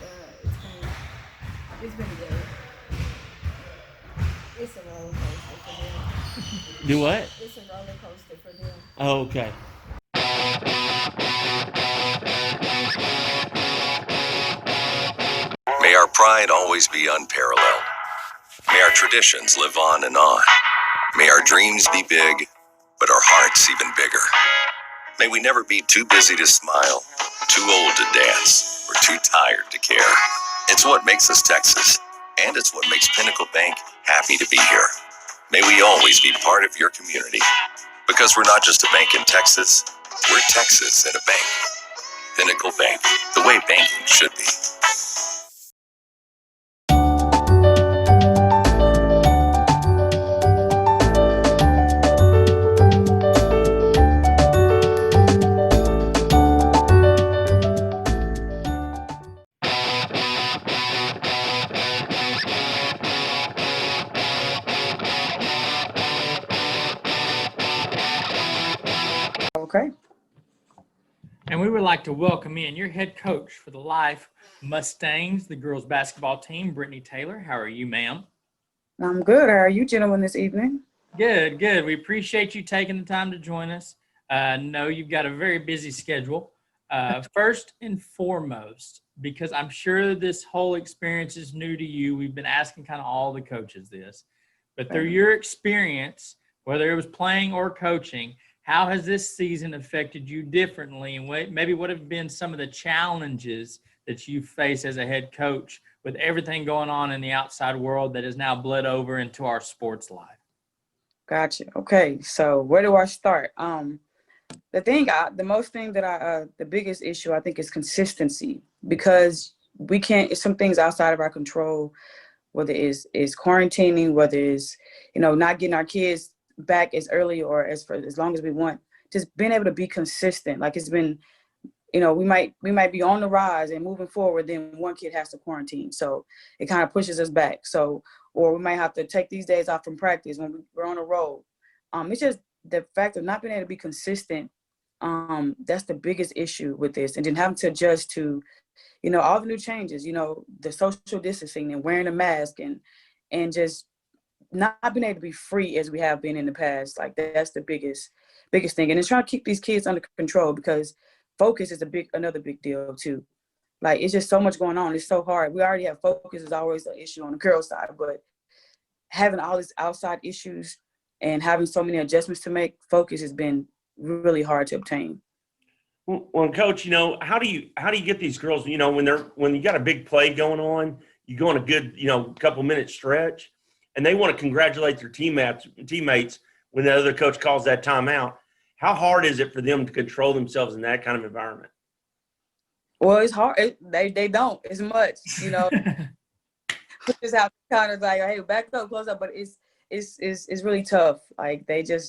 it's been good. It's a roller coaster for them. Do what? It's a roller coaster for them. Oh, okay. May our pride always be unparalleled. May our traditions live on and on. May our dreams be big, but our hearts even bigger. May we never be too busy to smile, too old to dance, or too tired to care. It's what makes us Texas, and it's what makes Pinnacle Bank happy to be here. May we always be part of your community, because we're not just a bank in Texas, we're Texas in a bank. Pinnacle Bank, the way banking should be. Okay. And we would like to welcome in your head coach for the Life Mustangs, the girls basketball team, Brittany Taylor. How are you, ma'am? I'm good. How are you gentlemen this evening? Good, good. We appreciate you taking the time to join us. No, you've got a very busy schedule. First and foremost, because I'm sure this whole experience is new to you, we've been asking kind of all the coaches this, but through your experience, whether it was playing or coaching, how has this season affected you differently, and maybe what have been some of the challenges that you face as a head coach with everything going on in the outside world that has now bled over into our sports life? Gotcha. Okay, so where do I start? The biggest issue I think is consistency, because we can't. Some things outside of our control, whether it's quarantining, whether it's not getting our kids back as early or for as long as we want. Just being able to be consistent. Like it's been, we might be on the rise and moving forward. Then one kid has to quarantine, so it kind of pushes us back. So, or we might have to take these days off from practice when we're on the road. It's just the fact of not being able to be consistent. That's the biggest issue with this, and then having to adjust to, all the new changes. The social distancing and wearing a mask and just not being able to be free as we have been in the past. Like that's the biggest thing, and it's trying to keep these kids under control, because focus is another big deal too. Like it's just so much going on. It's so hard. We already have focus is always an issue on the girls' side, but having all these outside issues and having so many adjustments to make, focus has been really hard to obtain. Well, Coach, how do you get these girls? When you got a big play going on, you go on a good couple minute stretch, and they want to congratulate their teammates when the other coach calls that timeout. How hard is it for them to control themselves in that kind of environment? Well, it's hard. They don't as much, We just have to kind of like, hey, back up, close up, but it's really tough. Like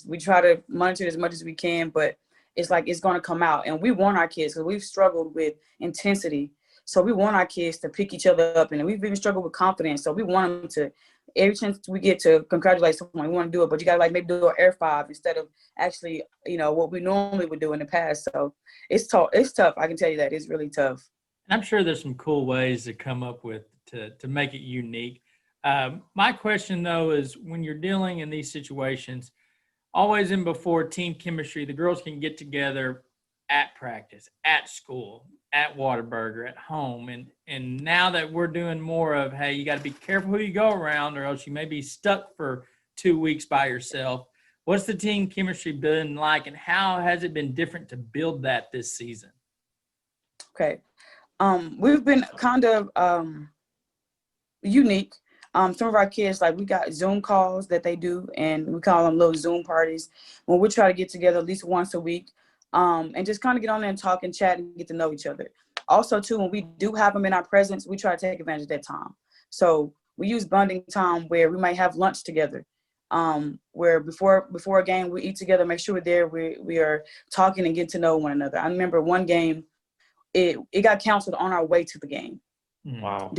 we try to monitor it as much as we can, but it's like it's going to come out. And we want our kids, because we've struggled with intensity. So we want our kids to pick each other up, and we've even struggled with confidence. So we want them to, every chance we get to congratulate someone, we want to do it, but you got to maybe do an air five instead of actually, what we normally would do in the past. So it's tough. It's tough. I can tell you that it's really tough. And I'm sure there's some cool ways to come up with to make it unique. My question, though, is when you're dealing in these situations, always in before team chemistry, the girls can get together at practice, at school, at Whataburger, at home. And now that we're doing more of, hey, you got to be careful who you go around, or else you may be stuck for 2 weeks by yourself. What's the team chemistry been like, and how has it been different to build that this season? Okay. We've been kind of unique. Some of our kids, like we got Zoom calls that they do, and we call them little Zoom parties, when we try to get together at least once a week, and just kind of get on there and talk and chat and get to know each other. Also, too, when we do have them in our presence, we try to take advantage of that time. So we use bonding time where we might have lunch together, where before a game we eat together, make sure we're there, we are talking and getting to know one another. I remember one game, it got canceled on our way to the game. Wow.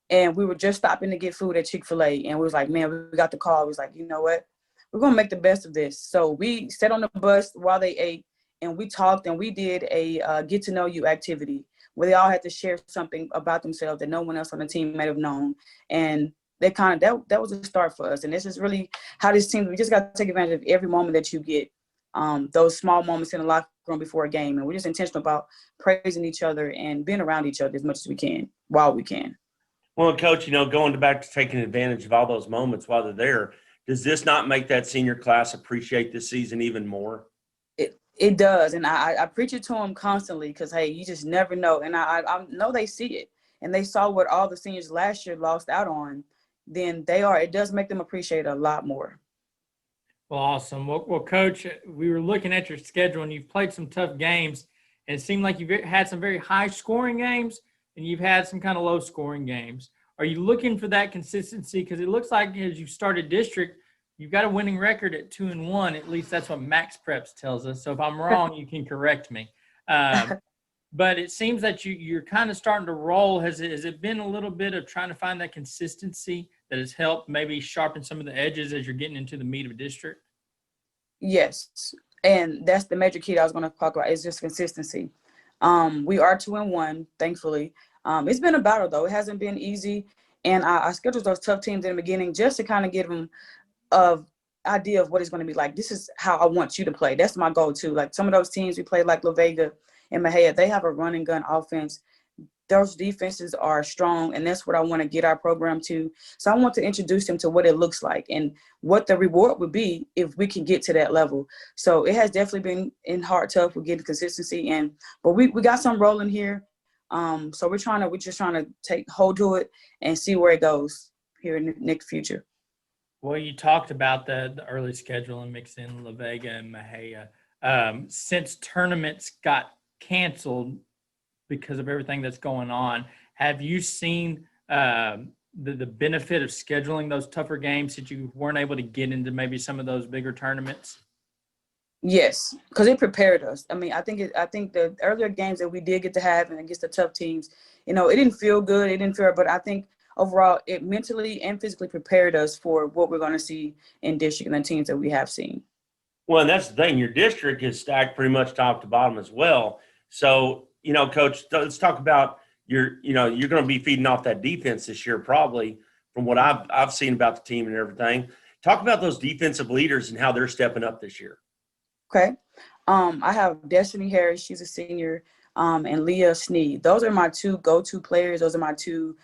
And we were just stopping to get food at Chick-fil-A. And we was like, man, we got the call. We was like, you know what? We're going to make the best of this. So we sat on the bus while they ate, and we talked, and we did a get to know you activity where they all had to share something about themselves that no one else on the team might have known. And they kind of, that was a start for us. And this is really how this team, we just got to take advantage of every moment that you get, those small moments in the locker room before a game. And we're just intentional about praising each other and being around each other as much as we can while we can. Well, Coach, going back to taking advantage of all those moments while they're there, does this not make that senior class appreciate this season even more? It does, and I preach it to them constantly, because, hey, you just never know. And I know they see it, and they saw what all the seniors last year lost out on. Then it does make them appreciate it a lot more. Well, awesome. Well, Coach, we were looking at your schedule, and you've played some tough games, and it seemed like you've had some very high-scoring games, and you've had some kind of low-scoring games. Are you looking for that consistency? Because it looks like as you started district, you've got a winning record at 2-1. At least that's what Max Preps tells us. So if I'm wrong, you can correct me. But it seems that you're kind of starting to roll. Has it been a little bit of trying to find that consistency that has helped maybe sharpen some of the edges as you're getting into the meat of a district? Yes, and that's the major key that I was going to talk about, is just consistency. We are 2-1, thankfully. It's been a battle, though. It hasn't been easy. And I scheduled those tough teams in the beginning just to kind of give them an idea of what it's going to be like. This is how I want you to play. That's my goal, too. Like some of those teams we played, like La Vega and Mejia, they have a run and gun offense. Those defenses are strong, and that's what I want to get our program to. So I want to introduce them to what it looks like and what the reward would be if we can get to that level. So it has definitely been hard, tough with getting consistency. But we got some rolling here. So we're just trying to take hold to it and see where it goes here in the next future. Well, you talked about the early schedule and mixed in La Vega and Mahia. Since tournaments got canceled because of everything that's going on, have you seen the benefit of scheduling those tougher games that you weren't able to get into maybe some of those bigger tournaments? Yes, because it prepared us. I mean, I think the earlier games that we did get to have and against the tough teams, it didn't feel good. It didn't feel, but I think overall it mentally and physically prepared us for what we're going to see in district and the teams that we have seen. Well, and that's the thing. Your district is stacked pretty much top to bottom as well. So, Coach, let's talk about you're going to be feeding off that defense this year, probably from what I've seen about the team and everything. Talk about those defensive leaders and how they're stepping up this year. Okay. I have Destiny Harris. She's a senior, and Leah Sneed. Those are my two go-to players. Those are my two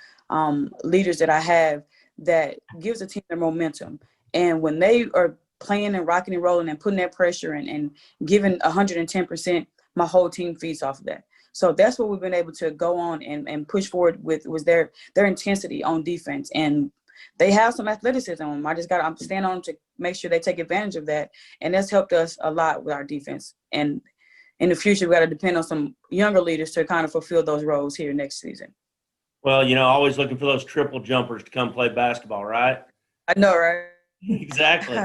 leaders that I have that gives the team their momentum. And when they are playing and rocking and rolling and putting that pressure and giving 110%, my whole team feeds off of that. So that's what we've been able to go on and push forward with was their intensity on defense. And they have some athleticism. I just got to stand on them to make sure they take advantage of that. And that's helped us a lot with our defense. And in the future, we got to depend on some younger leaders to kind of fulfill those roles here next season. Well, always looking for those triple jumpers to come play basketball, right? I know, right? Exactly.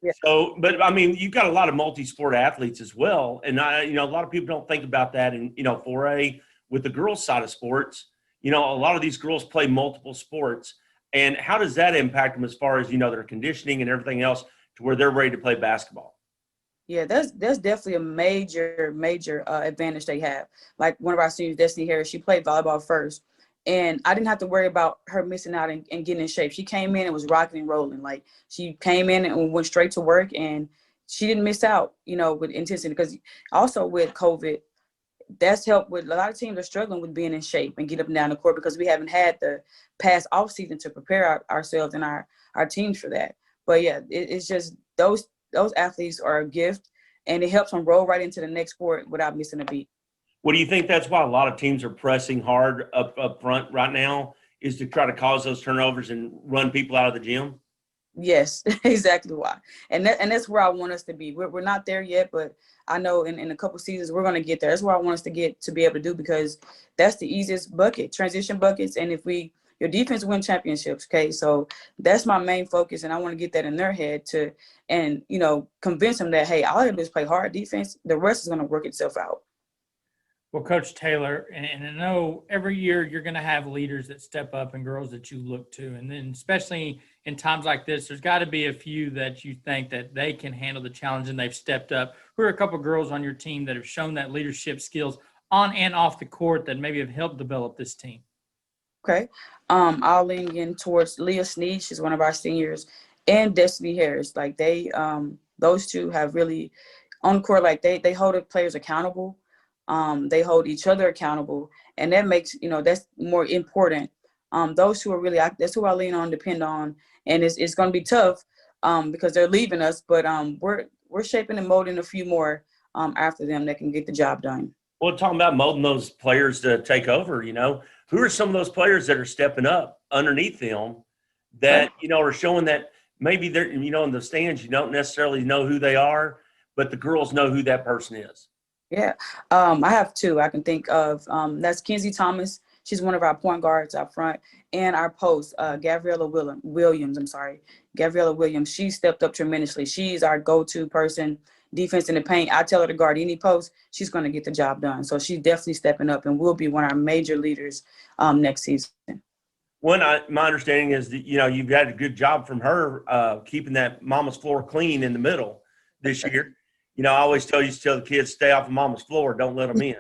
Yeah. So, but I mean, you've got a lot of multi-sport athletes as well. And a lot of people don't think about that. And, 4A with the girls side of sports, a lot of these girls play multiple sports. And how does that impact them as far as, their conditioning and everything else to where they're ready to play basketball? Yeah, that's definitely a major advantage they have. Like one of our seniors, Destiny Harris, she played volleyball first. And I didn't have to worry about her missing out and getting in shape. She came in and was rocking and rolling. Like she came in and went straight to work, and she didn't miss out, with intensity. Because also with COVID, that's helped with a lot of teams are struggling with being in shape and get up and down the court because we haven't had the past off season to prepare ourselves and our teams for that. But yeah, it's just those athletes are a gift, and it helps them roll right into the next sport without missing a beat. What do you think that's why a lot of teams are pressing hard up front right now is to try to cause those turnovers and run people out of the gym? Yes, exactly why. And that's where I want us to be. We're not there yet, but I know in a couple seasons we're going to get there. That's where I want us to get to be able to do, because that's the easiest bucket, transition buckets. And if your defense win championships, okay? So that's my main focus, and I want to get that in their head and convince them that, hey, all I have to do is play hard defense. The rest is going to work itself out. Well, Coach Taylor, and I know every year you're going to have leaders that step up and girls that you look to. And then especially in times like this, there's got to be a few that you think that they can handle the challenge and they've stepped up. Who are a couple of girls on your team that have shown that leadership skills on and off the court that maybe have helped develop this team? Okay. I'll lean in towards Leah Sneed. She's one of our seniors, and Destiny Harris. Like those two have really on the court, like they hold the players accountable. They hold each other accountable, and that makes, that's more important. Those two are really, that's who I lean on, depend on, and it's going to be tough because they're leaving us, but we're shaping and molding a few more after them that can get the job done. Well, talking about molding those players to take over, who are some of those players that are stepping up underneath them that, are showing that maybe they're, in the stands, you don't necessarily know who they are, but the girls know who that person is. Yeah, I have two I can think of. That's Kenzie Thomas. She's one of our point guards out front, and our post, Gabriella Williams. Gabriella Williams. She stepped up tremendously. She's our go-to person, defense in the paint. I tell her to guard any post, she's going to get the job done. So she's definitely stepping up and will be one of our major leaders next season. My understanding is that, you've got a good job from her keeping that mama's floor clean in the middle this year. I always tell the kids, stay off of mama's floor. Don't let them in,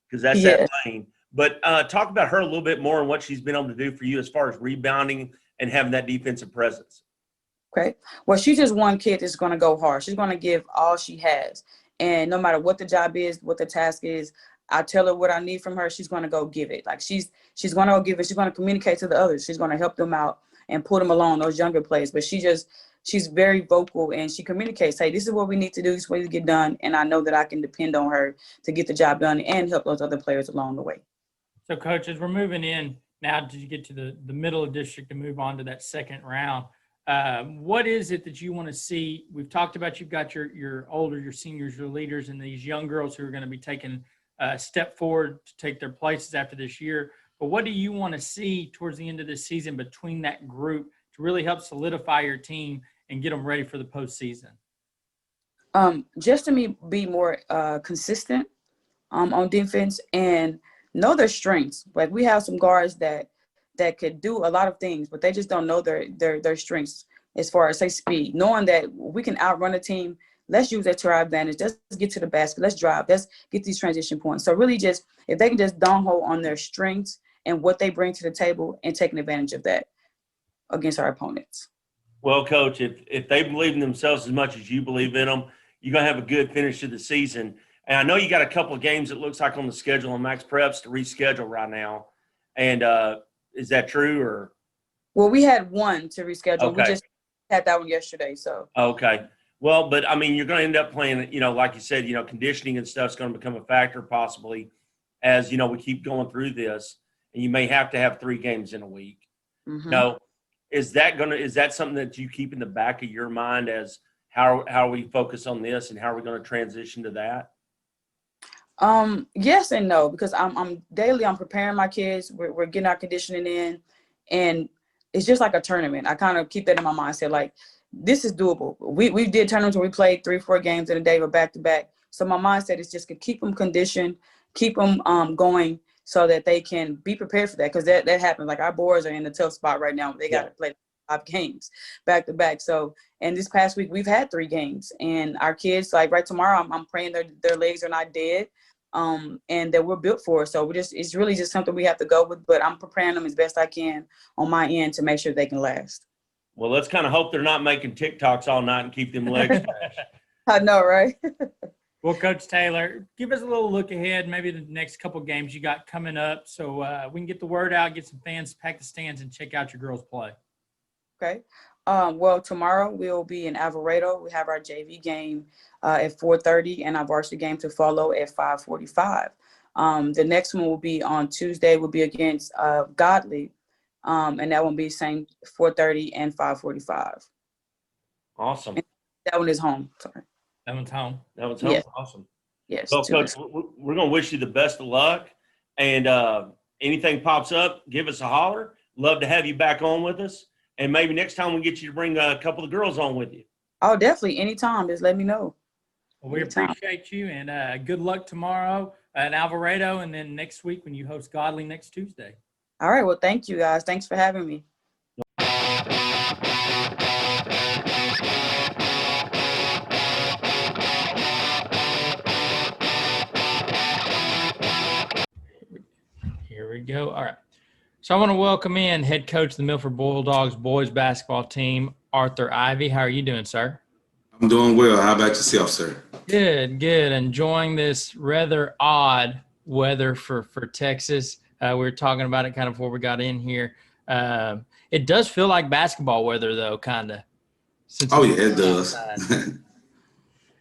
because that's that lane. But talk about her a little bit more and what she's been able to do for you as far as rebounding and having that defensive presence. Okay. Well, she's just one kid that's going to go hard. She's going to give all she has. And no matter what the job is, what the task is, I tell her what I need from her. She's going to go give it. Like she's going to go give it. She's going to communicate to the others. She's going to help them out and pull them along, those younger players. But she's very vocal, and she communicates, hey, this is what we need to do, this is what we get done. And I know that I can depend on her to get the job done and help those other players along the way. So, Coach, as we're moving in now, did you get to the middle of district to move on to that second round? What is it that you want to see? We've talked about you've got your older, your seniors, your leaders, and these young girls who are going to be taking a step forward to take their places after this year. But what do you want to see towards the end of this season between that group to really help solidify your team and get them ready for the postseason? Just to be more consistent on defense and know their strengths. Like we have some guards that could do a lot of things, but they just don't know their strengths as far as say speed. Knowing that we can outrun a team, let's use that to our advantage. Let's get to the basket. Let's drive. Let's get these transition points. So really just if they can just downhole on their strengths and what they bring to the table and taking advantage of that against our opponents. Well, Coach, if they believe in themselves as much as you believe in them, you're going to have a good finish to the season. And I know you got a couple of games it looks like on the schedule on Max Preps to reschedule right now. And is that true or? Well, we had one to reschedule. Okay. We just had that one yesterday. So. Okay. Well, but I mean, you're going to end up playing, like you said, conditioning and stuff is going to become a factor possibly as, we keep going through this. And you may have to have 3 games in a week. Mm-hmm. Is that something that you keep in the back of your mind as how we focus on this and how are we going to transition to that? Yes and no, because I'm daily preparing my kids. We're getting our conditioning in, and it's just like a tournament. I kind of keep that in my mindset. Like this is doable. We did tournaments where we played 3-4 games in a day or back to back. So my mindset is just to keep them conditioned, keep them going so that they can be prepared for that. Because that happens. Like our boys are in a tough spot right now. They got to play 5 games back to back. So, and this past week we've had 3 games, and our kids like right tomorrow. I'm praying their legs are not dead. And that we're built for. So it's really just something we have to go with, but I'm preparing them as best I can on my end to make sure they can last. Well, let's kind of hope they're not making TikToks all night and keep them legs fresh. I know, right? Well, Coach Taylor, give us a little look ahead, maybe the next couple games you got coming up so we can get the word out, get some fans to pack the stands and check out your girls play. Okay. Well, tomorrow we'll be in Alvarado. We have our JV game at 4:30 and our varsity game to follow at 5:45. The next one will be on Tuesday. Will be against Godly, and that will be same 4:30 and 5:45. Awesome. And that one is home. Sorry. That one's home. That was home. Yes. Awesome. Yes. Well, Coach, we're going to wish you the best of luck. And anything pops up, give us a holler. Love to have you back on with us. And maybe next time we get you to bring a couple of girls on with you. Oh, definitely. Anytime. Just let me know. Well, we appreciate you, and good luck tomorrow at Alvarado, and then next week when you host Godly next Tuesday. All right. Well, thank you, guys. Thanks for having me. Here we go. All right. So I want to welcome in head coach of the Milford Bulldogs boys basketball team, Arthur Ivy. How are you doing, sir? I'm doing well. How about yourself, sir? Good. Enjoying this rather odd weather for Texas. We were talking about it kind of before we got in here. It does feel like basketball weather, though, kind of. Oh, yeah, it does.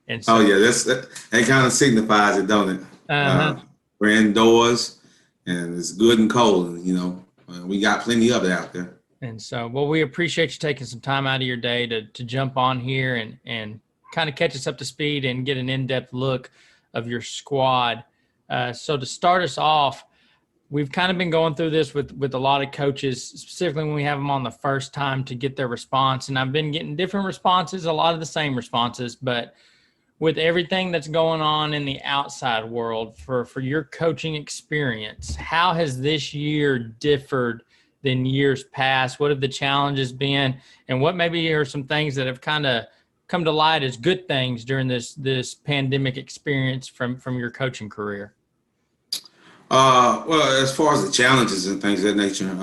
And so, oh, yeah, that kind of signifies it, don't it? We're indoors, and it's good and cold, and, we got plenty of it out there. And so, well, we appreciate you taking some time out of your day to jump on here and kind of catch us up to speed and get an in-depth look of your squad. So to start us off, we've kind of been going through this with a lot of coaches, specifically when we have them on the first time to get their response. And I've been getting different responses, a lot of the same responses, but with everything that's going on in the outside world for your coaching experience, how has this year differed than years past? What have the challenges been? And what maybe are some things that have kind of come to light as good things during this pandemic experience from your coaching career? Well, as far as the challenges and things of that nature,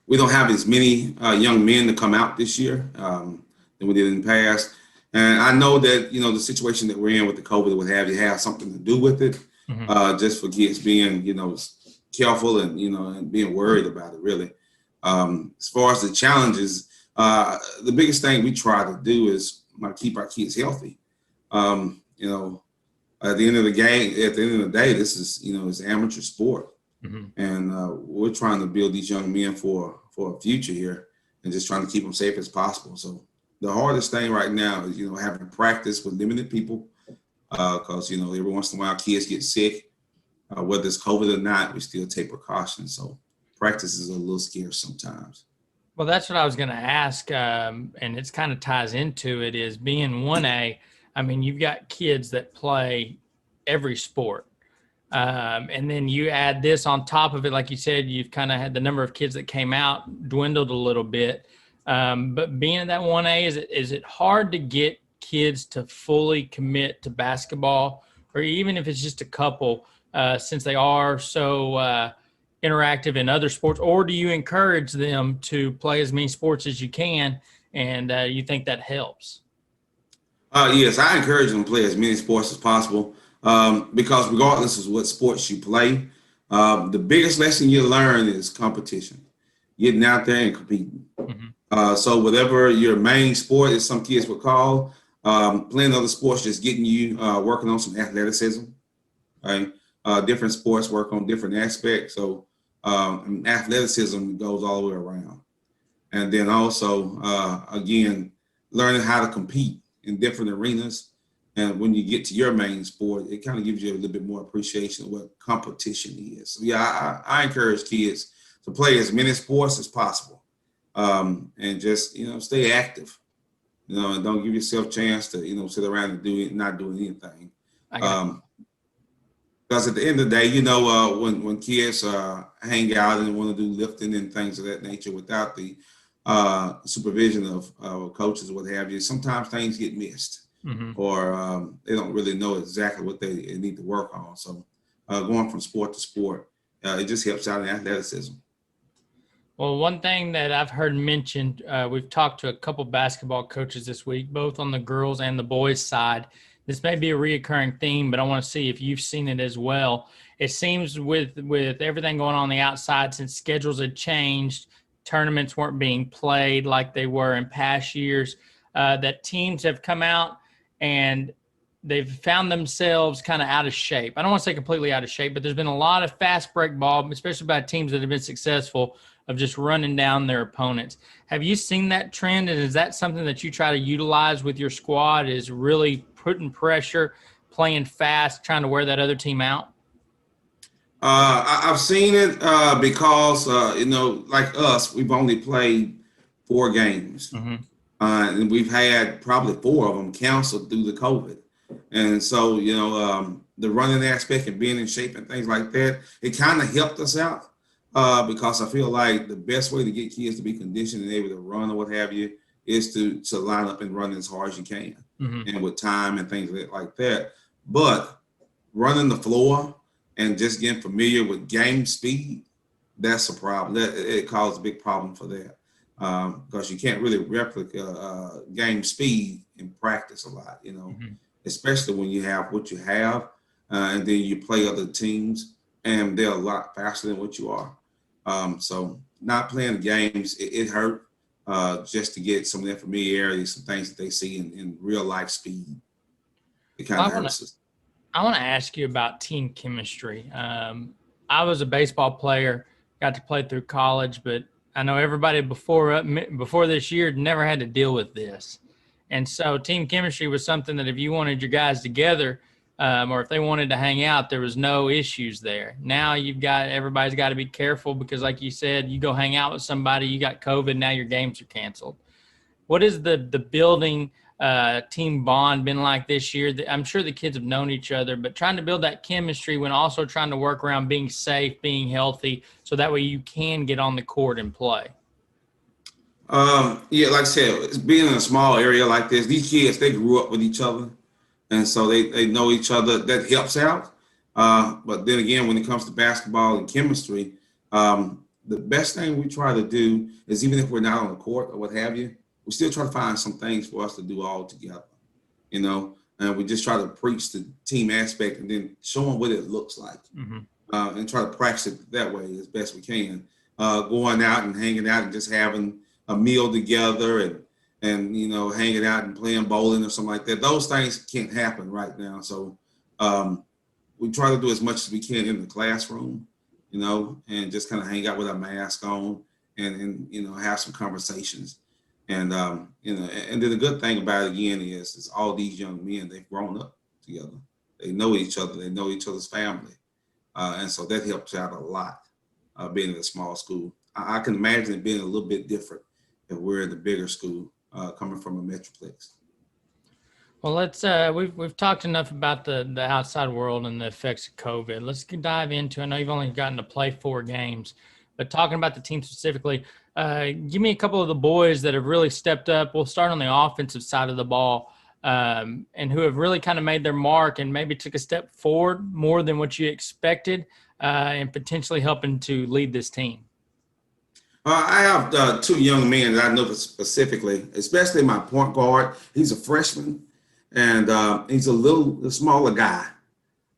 we don't have as many young men to come out this year than we did in the past. And I know that, the situation that we're in with the COVID would have something to do with it, just for kids being, careful and, and being worried about it, really. As far as the challenges, the biggest thing we try to do is keep our kids healthy. At the end of the day, this is, it's amateur sport. And we're trying to build these young men for a future here, and just trying to keep them safe as possible. So the hardest thing right now is, having practice with limited people, because, every once in a while kids get sick, whether it's COVID or not, we still take precautions. So practice is a little scarce sometimes. Well, that's what I was going to ask, and it's kind of ties into it, is being 1A. I mean, you've got kids that play every sport. And then you add this on top of it, like you said, you've kind of had the number of kids that came out dwindled a little bit. But being in that 1A, is it hard to get kids to fully commit to basketball, or even if it's just a couple, since they are so interactive in other sports? Or do you encourage them to play as many sports as you can, and you think that helps? Yes, I encourage them to play as many sports as possible, because regardless of what sports you play, the biggest lesson you learn is competition, getting out there and competing. So whatever your main sport is, some kids would call, playing other sports just getting you working on some athleticism, right? Different sports work on different aspects. So athleticism goes all the way around. And then also, again, learning how to compete in different arenas. And when you get to your main sport, it kind of gives you a little bit more appreciation of what competition is. So yeah, I encourage kids to play as many sports as possible, and just, stay active, and don't give yourself a chance to, sit around and not doing anything. Because at the end of the day, when kids hang out and want to do lifting and things of that nature without the supervision of coaches or what have you, sometimes things get missed, or they don't really know exactly what they need to work on. So going from sport to sport, it just helps out in athleticism. Well, one thing that I've heard mentioned, we've talked to a couple basketball coaches this week, both on the girls and the boys side. This may be a reoccurring theme, but I want to see if you've seen it as well. It seems with everything going on the outside, since schedules had changed, tournaments weren't being played like they were in past years, that teams have come out and they've found themselves kind of out of shape. I don't want to say completely out of shape, but there's been a lot of fast break ball, especially by teams that have been successful, of just running down their opponents. Have you seen that trend? And is that something that you try to utilize with your squad, is really putting pressure, playing fast, trying to wear that other team out? I've seen it because, like us, we've only played 4 games. And we've had probably 4 of them canceled due to COVID. And so, the running aspect and being in shape and things like that, it kind of helped us out. Because I feel like the best way to get kids to be conditioned and able to run or what have you is to line up and run as hard as you can, and with time and things like that. But running the floor and just getting familiar with game speed, that's a problem. It causes a big problem for that, because you can't really replicate game speed in practice a lot, especially when you have what you have, and then you play other teams and they're a lot faster than what you are. So not playing games, it hurt, just to get some of that familiarity, some things that they see in real life speed. It kind of hurts us. I want to ask you about team chemistry. I was a baseball player, got to play through college, but I know everybody before this year never had to deal with this. And so team chemistry was something that if you wanted your guys together, or if they wanted to hang out, there was no issues there. Now everybody's got to be careful, because like you said, you go hang out with somebody, you got COVID, now your games are canceled. What is the building team bond been like this year? I'm sure the kids have known each other, but trying to build that chemistry when also trying to work around being safe, being healthy, so that way you can get on the court and play. Yeah, like I said, being in a small area like this, these kids, they grew up with each other. And so they know each other. That helps out. But then again, when it comes to basketball and chemistry, the best thing we try to do is, even if we're not on the court or what have you, we still try to find some things for us to do all together, and we just try to preach the team aspect and then show them what it looks like, and try to practice it that way as best we can. Going out and hanging out and just having a meal together and hanging out and playing bowling or something like that. Those things can't happen right now. So we try to do as much as we can in the classroom, and just kind of hang out with our mask on and have some conversations. And, and then the good thing about it again is all these young men, they've grown up together. They know each other. They know each other's family. And so that helps out a lot, being in a small school. I can imagine it being a little bit different if we're in the bigger school, coming from a metroplex. Well, let's we've talked enough about the outside world and the effects of COVID. Let's dive into. I know you've only gotten to play 4 games, but talking about the team specifically, give me a couple of the boys that have really stepped up. We'll start on the offensive side of the ball, and who have really kind of made their mark and maybe took a step forward more than what you expected, and potentially helping to lead this team. I have 2 young men that I know specifically, especially my point guard. He's a freshman, and he's a little smaller guy.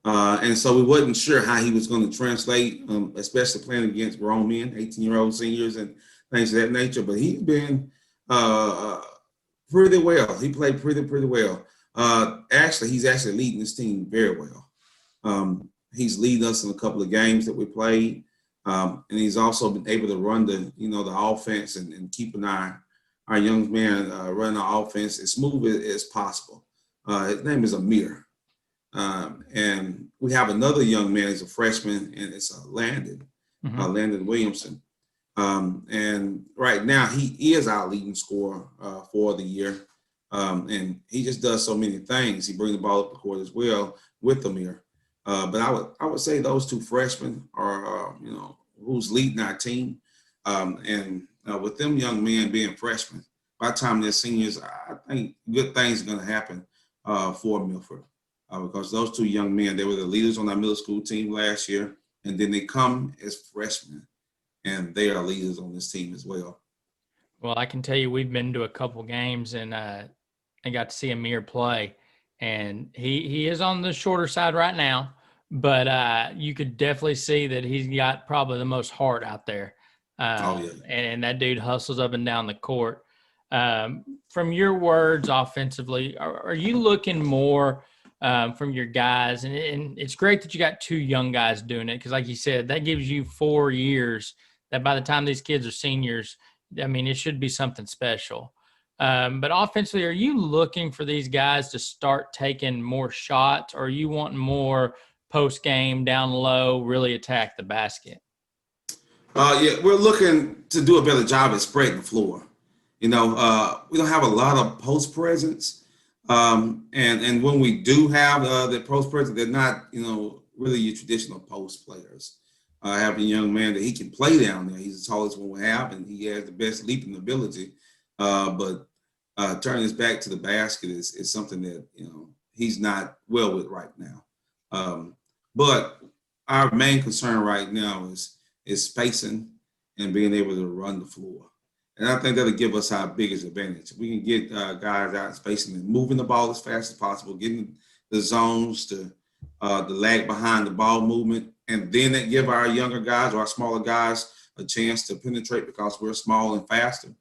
And so we wasn't sure how he was going to translate, especially playing against grown men, 18-year-old seniors and things of that nature. But he's been pretty well. He played pretty well. He's actually leading this team very well. He's leading us in a couple of games that we played. And he's also been able to run the offense and keeping our young man running the offense as smooth as possible. His name is Amir. And we have another young man, he's a freshman, and it's Landon Williamson. And right now he is our leading scorer for the year. And he just does so many things. He brings the ball up the court as well with Amir. But I would say those 2 freshmen are, who's leading our team. And with them young men being freshmen, by the time they're seniors, I think good things are going to happen for Milford. Because those 2 young men, they were the leaders on our middle school team last year, and then they come as freshmen, and they are leaders on this team as well. Well, I can tell you we've been to a couple games and I got to see Amir play, and he is on the shorter side right now, but you could definitely see that he's got probably the most heart out there. And that dude hustles up and down the court. From your words offensively, are you looking more from your guys? And it's great that you got 2 young guys doing it, because like you said, that gives you 4 years that by the time these kids are seniors, I mean, it should be something special. But offensively, are you looking for these guys to start taking more shots, or are you wanting more post-game, down low, really attack the basket? We're looking to do a better job at spreading the floor. We don't have a lot of post presence. And when we do have the post presence, they're not, really your traditional post players. I have a young man that he can play down there. He's the tallest one we have, and he has the best leaping ability. But turning his back to the basket is something that, he's not well with right now. But our main concern right now is spacing and being able to run the floor. And I think that'll give us our biggest advantage. We can get guys out in spacing and moving the ball as fast as possible, getting the zones to the lag behind the ball movement, and then that give our younger guys or our smaller guys a chance to penetrate because we're small and faster.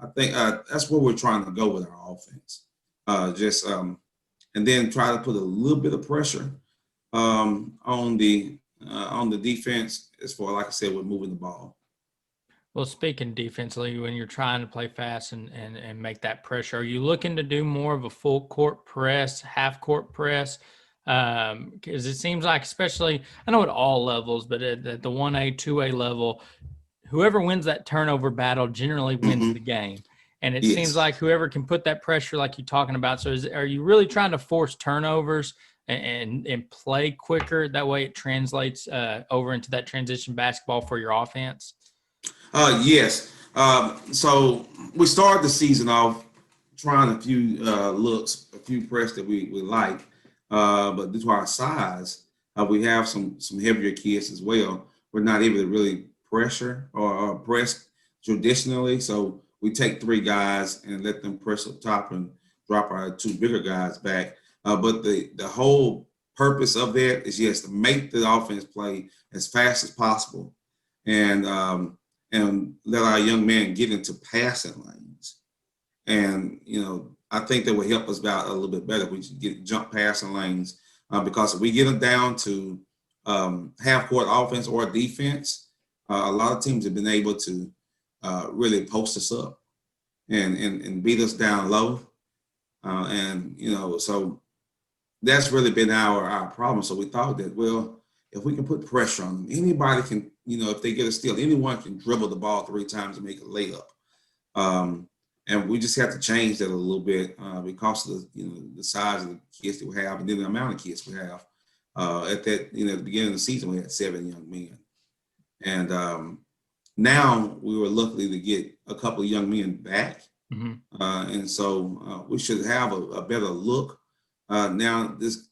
I think that's where we're trying to go with our offense. And then try to put a little bit of pressure on the defense as far, like I said, with moving the ball. Well, speaking defensively, when you're trying to play fast and make that pressure, are you looking to do more of a full court press, half court press? Because it seems like, especially, I know at all levels, but at the 1A, 2A level, whoever wins that turnover battle generally wins the game. And it seems like whoever can put that pressure like you're talking about. So are you really trying to force turnovers and play quicker? That way it translates over into that transition basketball for your offense? Yes. So we started the season off trying a few looks, a few press that we like. But due to our size, we have some heavier kids as well. We're not able to really pressure or press traditionally. So we take 3 guys and let them press up top and drop our 2 bigger guys back. But the whole purpose of that is, yes, to make the offense play as fast as possible and let our young men get into passing lanes. And, I think that will help us out a little bit better if we get jump passing lanes, because if we get them down to half court offense or defense, a lot of teams have been able to really post us up and beat us down low. So that's really been our problem. So we thought that, well, if we can put pressure on them, anybody can, if they get a steal, anyone can dribble the ball 3 times and make a layup. And we just have to change that a little bit because of the size of the kids that we have and then the amount of kids we have. At the beginning of the season, we had 7 young men. And now we were lucky to get a couple of young men back. Mm-hmm. And so we should have a better look now this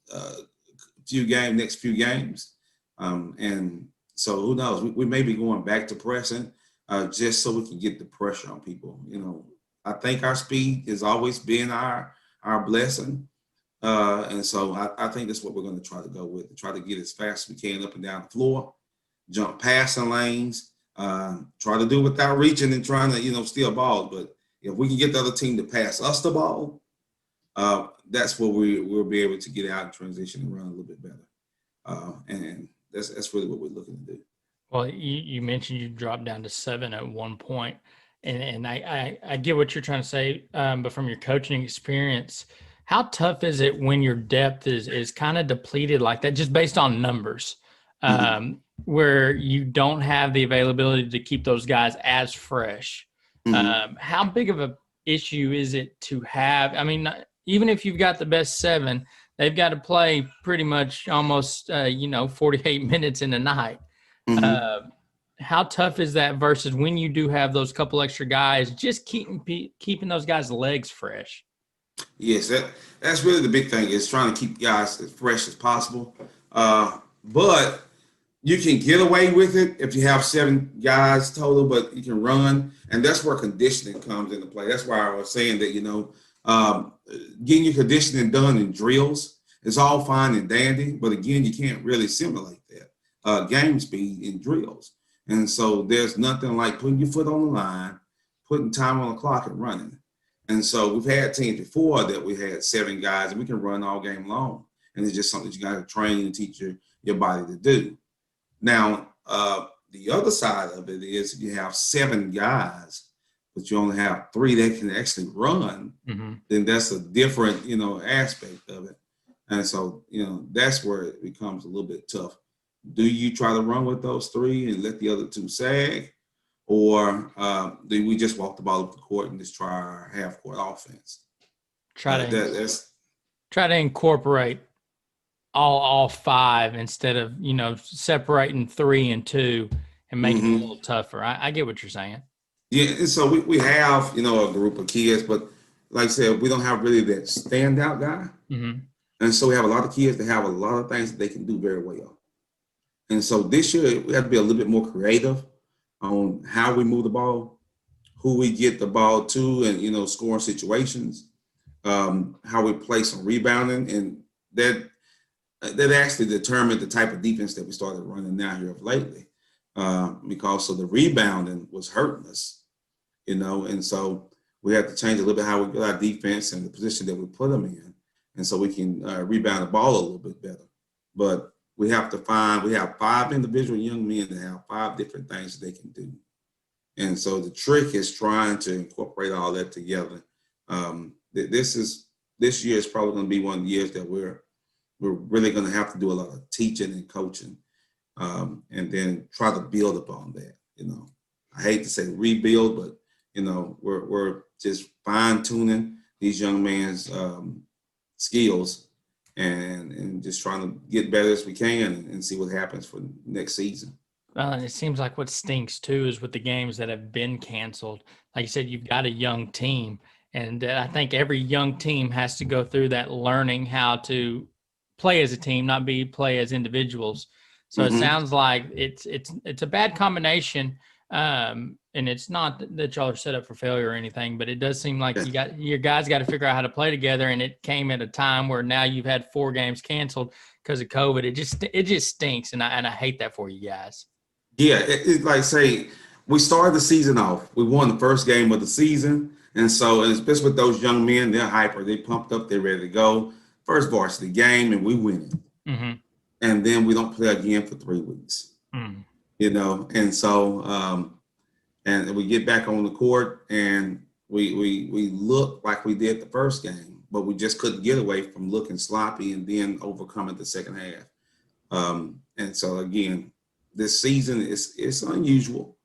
next few games. And so who knows, we may be going back to pressing just so we can get the pressure on people. I think our speed has always been our blessing. And so I think that's what we're going to try to go with, to try to get as fast as we can up and down the floor, jump passing lanes, try to do without reaching and trying to, steal balls. But if we can get the other team to pass us the ball, that's where we'll be able to get out and transition and run a little bit better. And that's really what we're looking to do. Well, you mentioned you dropped down to 7 at one point, and I get what you're trying to say, but from your coaching experience, how tough is it when your depth is kind of depleted like that, just based on numbers, where you don't have the availability to keep those guys as fresh? How big of a issue is it to have? I mean, even if you've got the best 7, they've got to play pretty much almost 48 minutes in a night. How tough is that versus when you do have those couple extra guys, just keeping those guys' legs fresh? Yes, that's really the big thing, is trying to keep guys as fresh as possible. But you can get away with it if you have 7 guys total, but you can run, and that's where conditioning comes into play. That's why I was saying that, getting your conditioning done in drills is all fine and dandy, but again, you can't really simulate that game speed in drills. And so there's nothing like putting your foot on the line, putting time on the clock and running. And so we've had teams before that we had 7 guys and we can run all game long. And it's just something that you got to train and teach your body to do. Now, the other side of it is if you have 7 guys, but you only have 3 that can actually run, then that's a different, aspect of it. And so, that's where it becomes a little bit tough. Do you try to run with those 3 and let the other 2 sag? Or do we just walk the ball up the court and just try our half-court offense? Try to incorporate all 5 instead of, separating 3 and 2 and making it a little tougher. I get what you're saying. Yeah, and so we have, a group of kids, but like I said, we don't have really that standout guy. And so we have a lot of kids that have a lot of things that they can do very well. And so this year, we have to be a little bit more creative on how we move the ball, who we get the ball to, and, scoring situations, how we play some rebounding. And that actually determined the type of defense that we started running now here of lately, because of the rebounding was hurting us, and so we have to change a little bit how we get our defense and the position that we put them in. And so we can rebound the ball a little bit better. But we have 5 individual young men that have 5 different things that they can do. And so the trick is trying to incorporate all that together. This year is probably going to be one of the years that we're really going to have to do a lot of teaching and coaching, and then try to build upon that. I hate to say rebuild, but we're just fine tuning these young men's skills and just trying to get better as we can and see what happens for next season. Well, and it seems like what stinks too is with the games that have been canceled. Like you said, you've got a young team, and I think every young team has to go through that learning how to play as a team, not play as individuals. So it sounds like it's a bad combination. And it's not that y'all are set up for failure or anything, but it does seem like your guys got to figure out how to play together. And it came at a time where now you've had 4 games canceled because of COVID. It just stinks. And I hate that for you guys. Yeah. It's like, say, we started the season off. We won the first game of the season. And so, and especially with those young men, they're hyper, they pumped up, they're ready to go. First varsity game and we win it. and then we don't play again for 3 weeks. Mm. You know, and so and we get back on the court and we look like we did the first game, but we just couldn't get away from looking sloppy and then overcoming the second half. And so again, this season is unusual.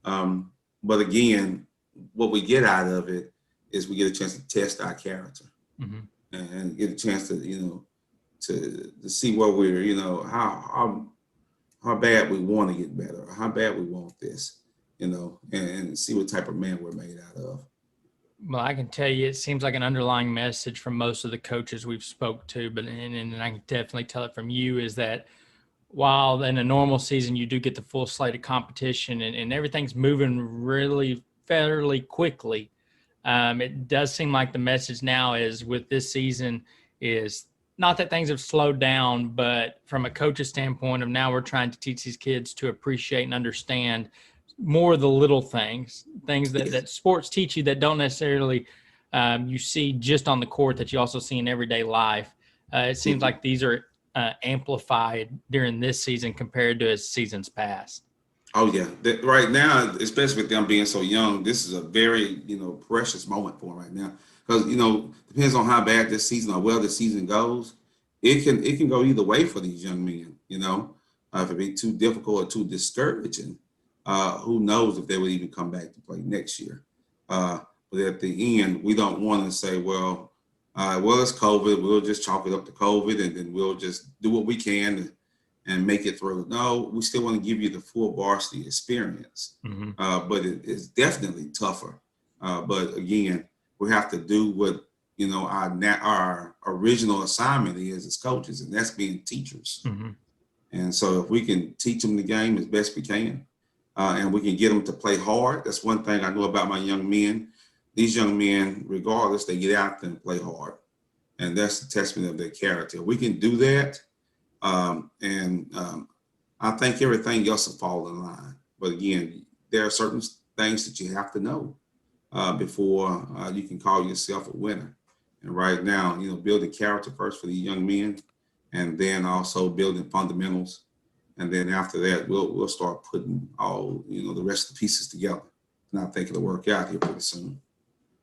But again, what we get out of it is we get a chance to test our character and get a chance to, you know, to see where we're, you know, how bad we want to get better, or how bad we want this, you know, and see what type of man we're made out of. Well, I can tell you, it seems like an underlying message from most of the coaches we've spoke to, but and I can definitely tell it from you, is that while in a normal season you do get the full slate of competition and everything's moving really fairly quickly, it does seem like the message now is with this season is not that things have slowed down, but from a coach's standpoint of now we're trying to teach these kids to appreciate and understand more of the little things that sports teach you that don't necessarily you see just on the court, that you also see in everyday life. It seems like these are amplified during this season compared to as seasons past. Oh yeah, right now, especially with them being so young, this is a very, you know, precious moment for them right now, because, you know, depends on how bad this season or well this season goes. It can go either way for these young men. You know, if it be too difficult or too discouraging, who knows if they would even come back to play next year. But at the end, we don't want to say, well, it's COVID. We'll just chalk it up to COVID, and then we'll just do what we can and make it through. No, we still want to give you the full varsity experience, but it's definitely tougher. But again, we have to do what, you know, our original assignment is as coaches, and that's being teachers. And so if we can teach them the game as best we can, and we can get them to play hard. That's one thing I know about my young men. These young men, regardless, they get out there and play hard. And that's the testament of their character. We can do that. I think everything else will fall in line. But again, there are certain things that you have to know before you can call yourself a winner. And right now, you know, building character first for these young men, and then also building fundamentals. And then after that, we'll start putting all, you know, the rest of the pieces together. And I think it'll work out here pretty soon.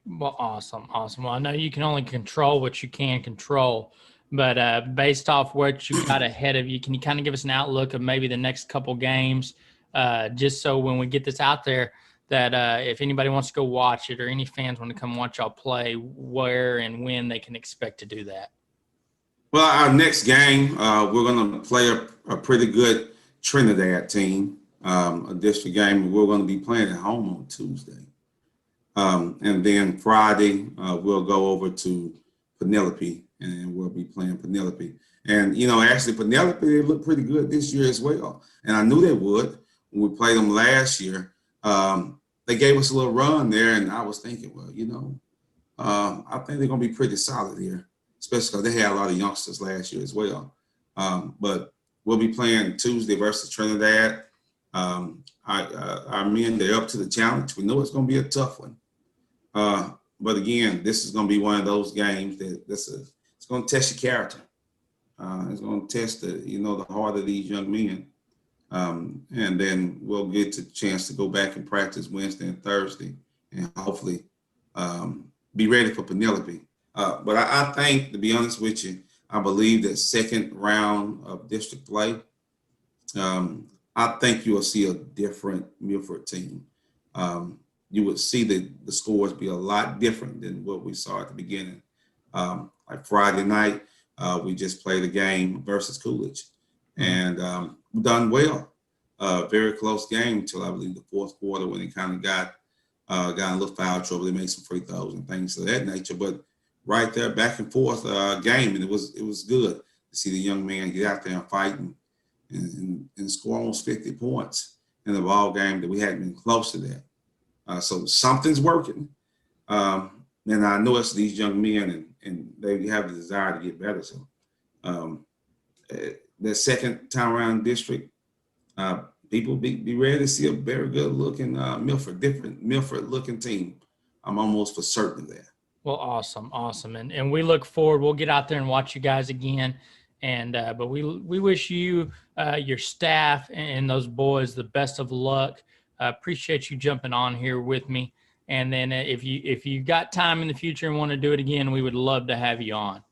Well, awesome. Well, I know you can only control what you can control, but based off what you got ahead of you, can you kind of give us an outlook of maybe the next couple games, just so when we get this out there, that if anybody wants to go watch it or any fans want to come watch y'all play, where and when they can expect to do that? Well, our next game, we're going to play a pretty good Trinidad team, a district game. We're going to be playing at home on Tuesday. And then Friday, we'll go over to Penelope, and we'll be playing Penelope. And, you know, actually, Penelope, they look pretty good this year as well. And I knew they would when we played them last year. They gave us a little run there, and I was thinking, well, you know, I think they're going to be pretty solid here, especially because they had a lot of youngsters last year as well. But we'll be playing Tuesday versus Trinidad. Our men, they're up to the challenge. We know it's going to be a tough one. But again, this is going to be one of those games that it's going to test your character. It's going to test the heart of these young men. And then we'll get the chance to go back and practice Wednesday and Thursday, and hopefully be ready for Penelope. But I think, to be honest with you, I believe that second round of district play, I think you will see a different Milford team. You would see the scores be a lot different than what we saw at the beginning. Like Friday night, we just played a game versus Coolidge, and we done well. Very close game until I believe the fourth quarter, when it kind of got in a little foul trouble. They made some free throws and things of that nature. But right there, back and forth game, and it was good to see the young man get out there and fight and score almost 50 points in a ball game that we hadn't been close to that. So something's working. And I know it's these young men, and they have the desire to get better. So the second time around district, people be ready to see a very good looking different Milford looking team. I'm almost for certain of that. Well, awesome. And we look forward. We'll get out there and watch you guys again. And but we wish you, your staff, and those boys the best of luck. Appreciate you jumping on here with me. And then if you got time in the future and want to do it again, we would love to have you on.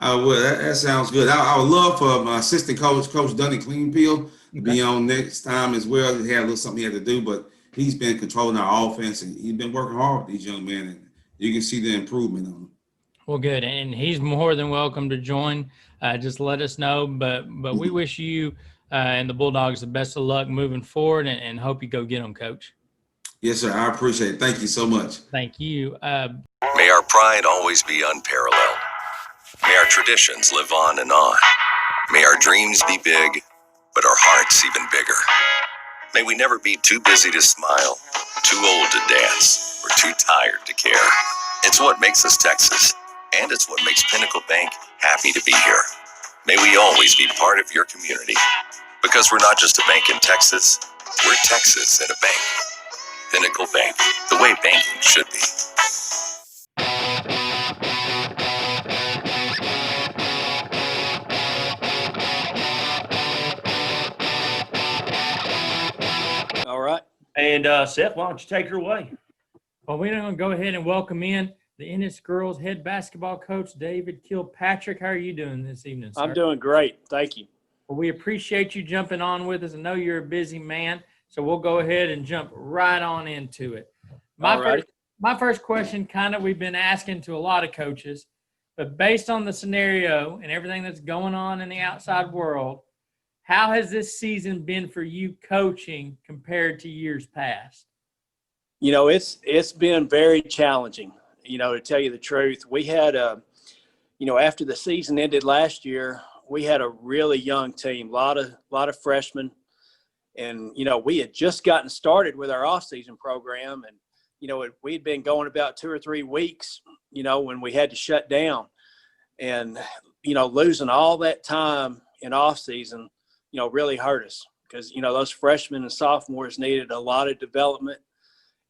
Well, that sounds good. I would love for my assistant coach, Coach Dunny Cleanfield, to be on next time as well. He had a little something he had to do, but he's been controlling our offense, and he's been working hard with these young men, and you can see the improvement on them. Well, good, and he's more than welcome to join. Just let us know. But we wish you and the Bulldogs the best of luck moving forward, and hope you go get them, Coach. Yes, sir. I appreciate it. Thank you so much. Thank you. May our pride always be unparalleled. May our traditions live on and on. May our dreams be big, but our hearts even bigger. May we never be too busy to smile, too old to dance, or too tired to care. It's what makes us Texas, and it's what makes Pinnacle Bank happy to be here. May we always be part of your community, because we're not just a bank in Texas, we're Texas in a bank. Pinnacle Bank, the way banking should be. All right. And Seth, why don't you take her away? Well, we're going to go ahead and welcome in the Ennis girls head basketball coach, David Kilpatrick. How are you doing this evening, sir? I'm doing great. Thank you. Well, we appreciate you jumping on with us. I know you're a busy man, so we'll go ahead and jump right on into it. My first question, kind of, we've been asking to a lot of coaches, but based on the scenario and everything that's going on in the outside world, how has this season been for you coaching compared to years past? You know, it's been very challenging, you know, to tell you the truth. We had after the season ended last year, we had a really young team, a lot of freshmen. And, you know, we had just gotten started with our off-season program. And, you know, we'd been going about 2 or 3 weeks, you know, when we had to shut down. And, you know, losing all that time in off-season, you know, really hurt us because, you know, those freshmen and sophomores needed a lot of development.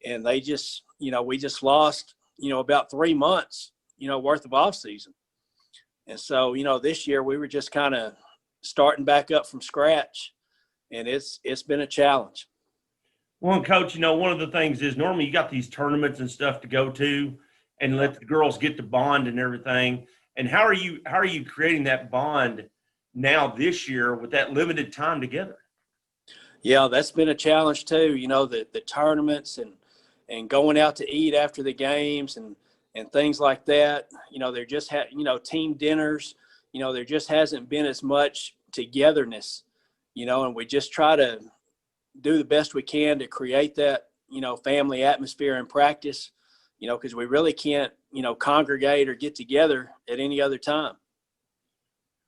And they just, you know, we just lost, you know, about 3 months, you know, worth of off-season. And so, you know, this year we were just kind of starting back up from scratch. And it's been a challenge. Well, Coach, you know, one of the things is normally you got these tournaments and stuff to go to and let the girls get to bond and everything. And how are you creating that bond now this year with that limited time together? Yeah, that's been a challenge too. You know, the tournaments and going out to eat after the games and things like that. You know, there just team dinners, you know, there just hasn't been as much togetherness, you know, and we just try to do the best we can to create that, you know, family atmosphere in practice, you know, because we really can't, you know, congregate or get together at any other time.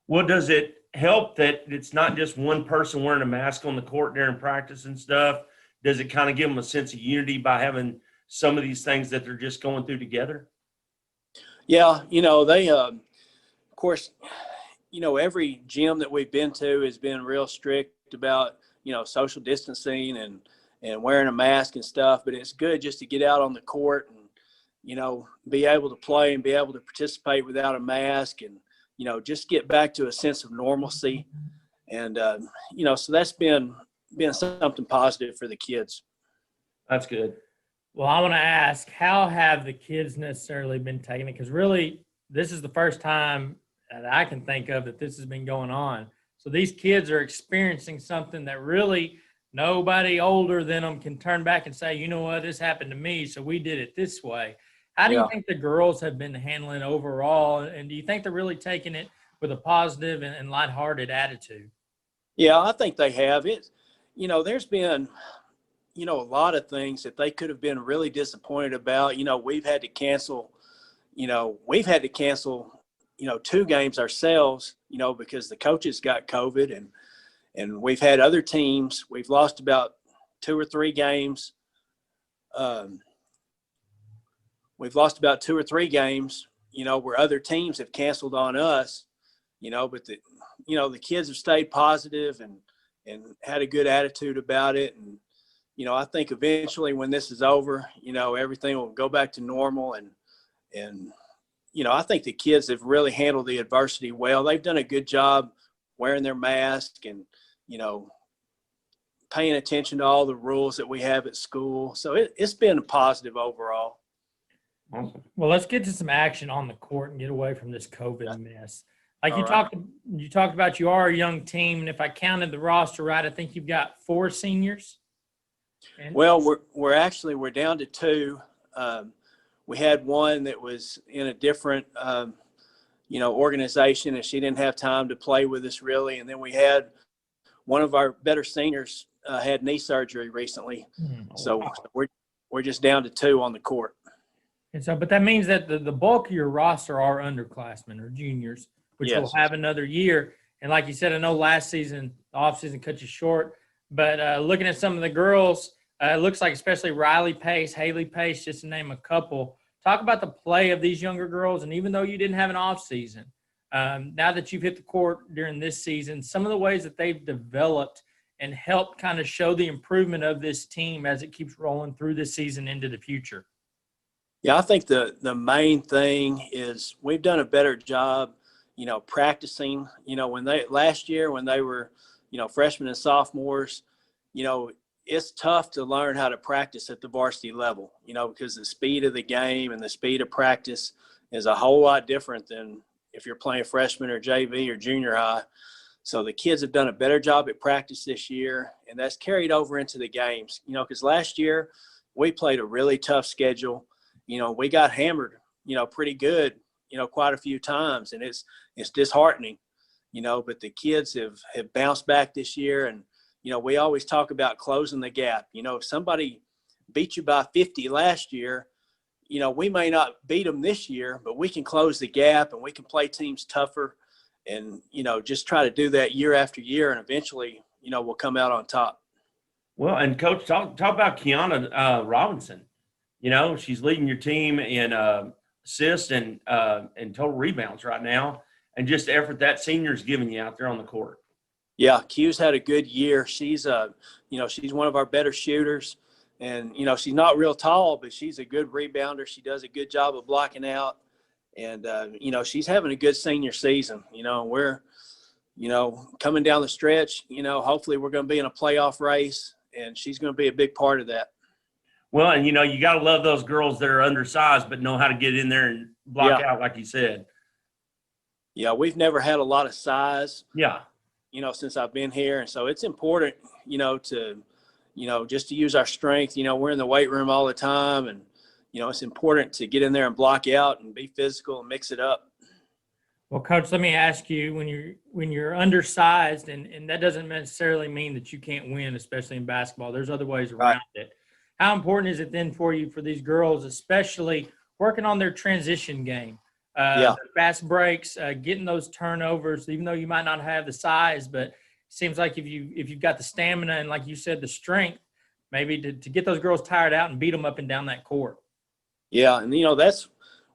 Well, does it help that it's not just one person wearing a mask on the court during practice and stuff? Does it kind of give them a sense of unity by having some of these things that they're just going through together? Yeah, you know, they, of course, you know, every gym that we've been to has been real strict about, you know, social distancing and wearing a mask and stuff. But it's good just to get out on the court and, you know, be able to play and be able to participate without a mask and, you know, just get back to a sense of normalcy. And, you know, so that's been something positive for the kids. That's good. Well, I want to ask, how have the kids necessarily been taking it? Because really, this is the first time that I can think of that this has been going on. So these kids are experiencing something that really nobody older than them can turn back and say, you know what, this happened to me, so we did it this way. How do you think the girls have been handling overall? And do you think they're really taking it with a positive and lighthearted attitude? Yeah, I think they have. You know, there's been, you know, a lot of things that they could have been really disappointed about. You know, we've had to cancel, you know, 2 games ourselves, you know, because the coaches got COVID and we've had other teams. We've lost about 2 or 3 games. We've lost about 2 or 3 games, you know, where other teams have canceled on us, you know, but the kids have stayed positive and had a good attitude about it. And, you know, I think eventually when this is over, you know, everything will go back to normal and I think the kids have really handled the adversity well. They've done a good job wearing their mask and, paying attention to all the rules that we have at school. So it's been a positive overall. Awesome. Well, let's get to some action on the court and get away from this COVID mess. Like All right. you talked about, you are a young team, and if I counted the roster right, I think you've got 4 seniors. And Well, we're down to 2. We had one that was in a different, organization, and she didn't have time to play with us really. And then we had one of our better seniors had knee surgery recently. So we're just down to 2 on the court. And so, but that means that the bulk of your roster are underclassmen or juniors, which will Yes. have another year. And like you said, I know last season, the offseason cut you short, but looking at some of the girls, it looks like especially Riley Pace, Haley Pace, just to name a couple. Talk about the play of these younger girls. And even though you didn't have an offseason, now that you've hit the court during this season, some of the ways that they've developed and helped kind of show the improvement of this team as it keeps rolling through this season into the future. Yeah, I think the main thing is we've done a better job, practicing. Last year when they were, freshmen and sophomores, it's tough to learn how to practice at the varsity level, because the speed of the game and the speed of practice is a whole lot different than if you're playing freshman or JV or junior high. So the kids have done a better job at practice this year, and that's carried over into the games, because last year we played a really tough schedule. We got hammered, pretty good, quite a few times, and it's disheartening, but the kids have bounced back this year. And, we always talk about closing the gap. If somebody beat you by 50 last year, we may not beat them this year, but we can close the gap and we can play teams tougher and, just try to do that year after year. And eventually, we'll come out on top. Well, and Coach, talk about Kiana Robinson. She's leading your team in assists and total rebounds right now, and just the effort that senior's giving you out there on the court. Yeah, Q's had a good year. She's she's one of our better shooters, and she's not real tall, but she's a good rebounder. She does a good job of blocking out, and she's having a good senior season. We're coming down the stretch. Hopefully we're going to be in a playoff race, and she's going to be a big part of that. Well, and, you got to love those girls that are undersized but know how to get in there and block out, like you said. Yeah, we've never had a lot of size, Yeah. Since I've been here. And so it's important, to, just to use our strength. We're in the weight room all the time, and, it's important to get in there and block out and be physical and mix it up. Well, Coach, let me ask you, when you're undersized, and that doesn't necessarily mean that you can't win, especially in basketball. There's other ways around it. How important is it then for you, for these girls, especially working on their transition game? Their fast breaks, getting those turnovers, even though you might not have the size, but it seems like if you've got the stamina and, like you said, the strength, maybe to get those girls tired out and beat them up and down that court. Yeah, and that's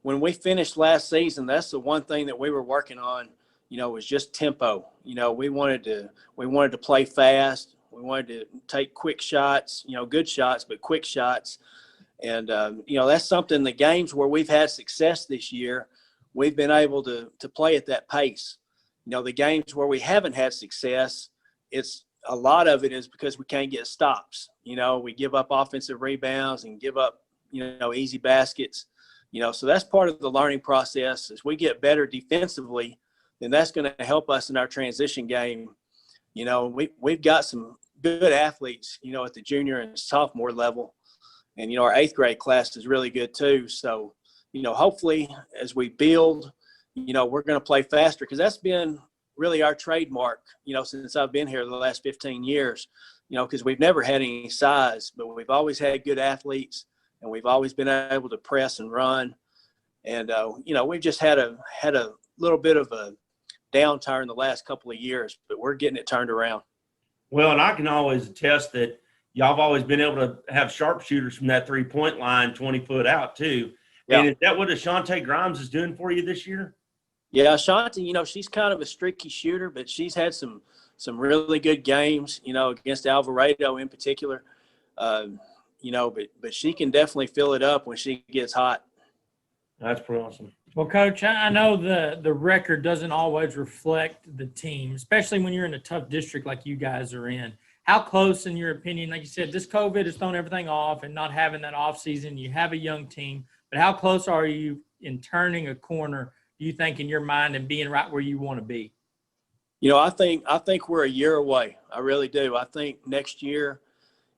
when we finished last season. That's the one thing that we were working on. Was just tempo. We wanted to play fast. We wanted to take quick shots, good shots, but quick shots. And, that's something, the games where we've had success this year, we've been able to play at that pace. The games where we haven't had success, a lot of it is because we can't get stops. We give up offensive rebounds and give up, easy baskets. So that's part of the learning process. As we get better defensively, then that's going to help us in our transition game. We've got some good athletes, at the junior and sophomore level. And, our 8th grade class is really good too. So, hopefully as we build, we're going to play faster, because that's been really our trademark, since I've been here the last 15 years, because we've never had any size, but we've always had good athletes, and we've always been able to press and run. And, we've just had a little bit of a downturn the last couple of years, but we're getting it turned around. Well, and I can always attest that y'all have always been able to have sharpshooters from that 3-point line 20 foot out too. Yeah. And is that what Ashante Grimes is doing for you this year? Yeah, Ashanti, she's kind of a streaky shooter, but she's had some really good games, against Alvarado in particular. But she can definitely fill it up when she gets hot. That's pretty awesome. Well, Coach, I know the record doesn't always reflect the team, especially when you're in a tough district like you guys are in. How close, in your opinion, like you said, this COVID has thrown everything off and not having that off season, you have a young team, but how close are you in turning a corner, do you think, in your mind, and being right where you want to be? You know, I think we're a year away. I really do. I think next year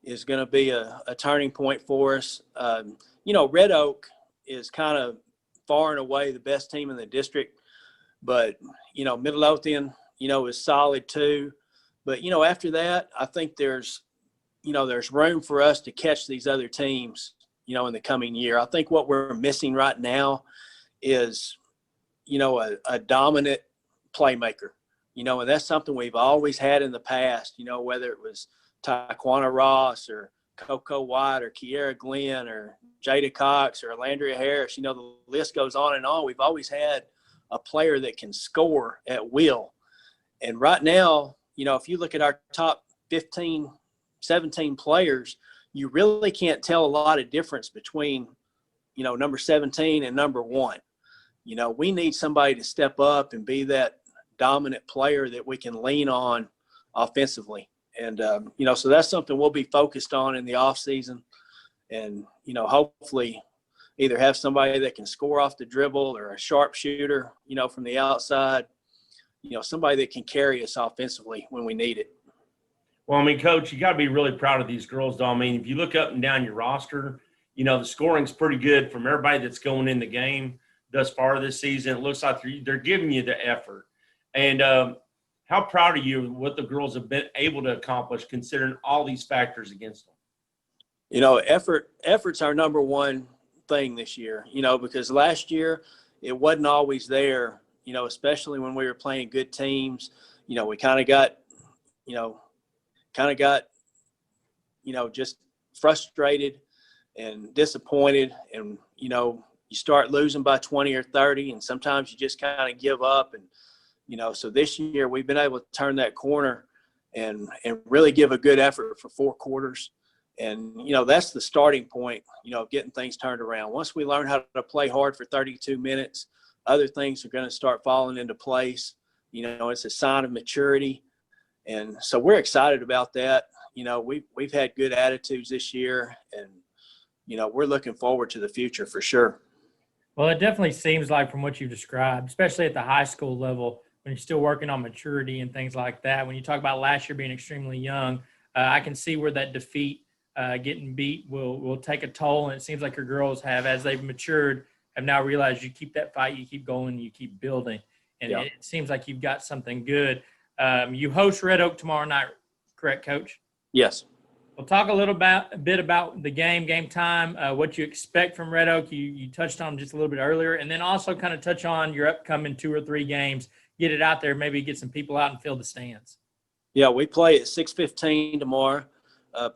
is going to be a turning point for us. You know, Red Oak is kind of far and away the best team in the district, but, you know, Midlothian, you know, is solid too. But, you know, after that, I think there's room for us to catch these other teams, you know, in the coming year. I think what we're missing right now is, you know, a dominant playmaker, you know, and that's something we've always had in the past, you know, whether it was Taquana Ross or Coco White or Kiera Glenn or Jada Cox or Landria Harris, you know, the list goes on and on. We've always had a player that can score at will. And right now, you know, if you look at our top 15, 17 players, you really can't tell a lot of difference between, you know, number 17 and number 1. You know, we need somebody to step up and be that dominant player that we can lean on offensively. And, you know, so that's something we'll be focused on in the off season. And, you know, hopefully either have somebody that can score off the dribble or a sharpshooter, you know, from the outside, you know, somebody that can carry us offensively when we need it. Well, I mean, Coach, you got to be really proud of these girls, though. I mean, if you look up and down your roster, you know, the scoring's pretty good from everybody that's going in the game thus far this season. It looks like they're giving you the effort. And how proud are you of what the girls have been able to accomplish considering all these factors against them? You know, effort's our number one thing this year, you know, because last year it wasn't always there, you know, especially when we were playing good teams. You know, we kind of got, just frustrated and disappointed. And, you know, you start losing by 20 or 30, and sometimes you just kind of give up. And, you know, so this year we've been able to turn that corner and really give a good effort for 4 quarters. And, you know, that's the starting point, you know, of getting things turned around. Once we learn how to play hard for 32 minutes, other things are going to start falling into place. You know, it's a sign of maturity. And so we're excited about that. You know, we've had good attitudes this year, and, you know, we're looking forward to the future for sure. Well, it definitely seems like, from what you've described, especially at the high school level, when you're still working on maturity and things like that, when you talk about last year being extremely young, I can see where that defeat, getting beat, will take a toll. And it seems like your girls have, as they've matured, have now realized you keep that fight, you keep going, you keep building. And Yeah. it seems like you've got something good. You host Red Oak tomorrow night, correct, Coach? Yes. We'll talk a bit about the game time, what you expect from Red Oak. You touched on just a little bit earlier, and then also kind of touch on your upcoming 2 or 3 games. Get it out there, maybe get some people out and fill the stands. Yeah, we play at 6:15 tomorrow.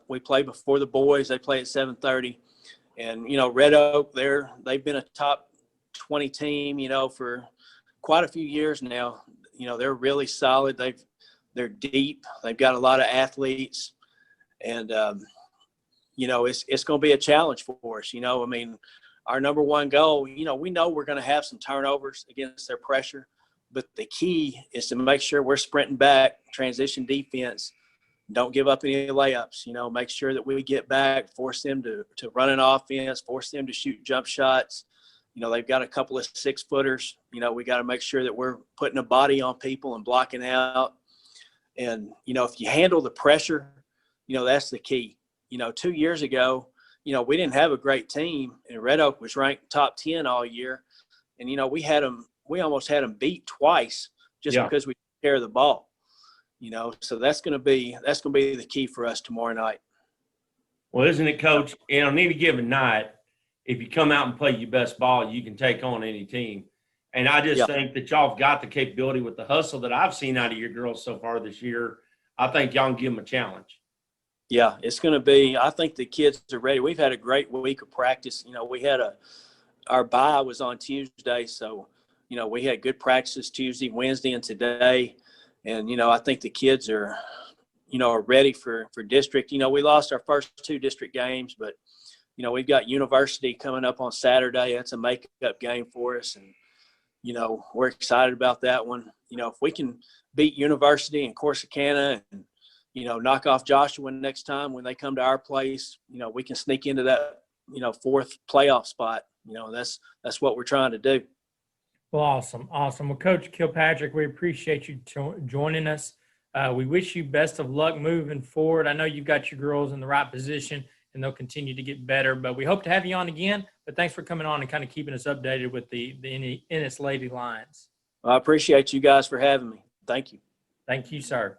We play before the boys. They play at 7:30. And, you know, Red Oak, they've been a top 20 team, you know, for quite a few years now. You know, they're really solid. They're deep. They've got a lot of athletes. And, you know, it's going to be a challenge for us. You know, I mean, our number one goal, you know, we know we're going to have some turnovers against their pressure, but the key is to make sure we're sprinting back, transition defense, don't give up any layups, you know, make sure that we get back, force them to run an offense, force them to shoot jump shots. You know, they've got a couple of 6-footers. You know, we got to make sure that we're putting a body on people and blocking out. And, you know, if you handle the pressure, you know, that's the key. You know, 2 years ago, you know, we didn't have a great team, and Red Oak was ranked top 10 all year. And, you know, we almost had them beat twice just because we took care of the ball. You know, so that's going to be the key for us tomorrow night. Well, isn't it, Coach? And on any given night, if you come out and play your best ball, you can take on any team. And I just think that y'all have got the capability with the hustle that I've seen out of your girls so far this year. I think y'all can give them a challenge. Yeah, it's going to be – I think the kids are ready. We've had a great week of practice. You know, we had our bye was on Tuesday, so, you know, we had good practices Tuesday, Wednesday, and today. And, you know, I think the kids are ready for district. You know, we lost our first 2 district games, but, you know, we've got University coming up on Saturday. That's a makeup game for us. And, we're excited about that one. If we can beat University and Corsicana and, knock off Joshua next time when they come to our place, we can sneak into that, fourth playoff spot. That's what we're trying to do. Well, awesome. Well, Coach Kilpatrick, we appreciate you joining us. We wish you best of luck moving forward. I know you've got your girls in the right position, and they'll continue to get better. But we hope to have you on again. But thanks for coming on and kind of keeping us updated with the Ennis Lady Lions. I appreciate you guys for having me. Thank you. Thank you, sir.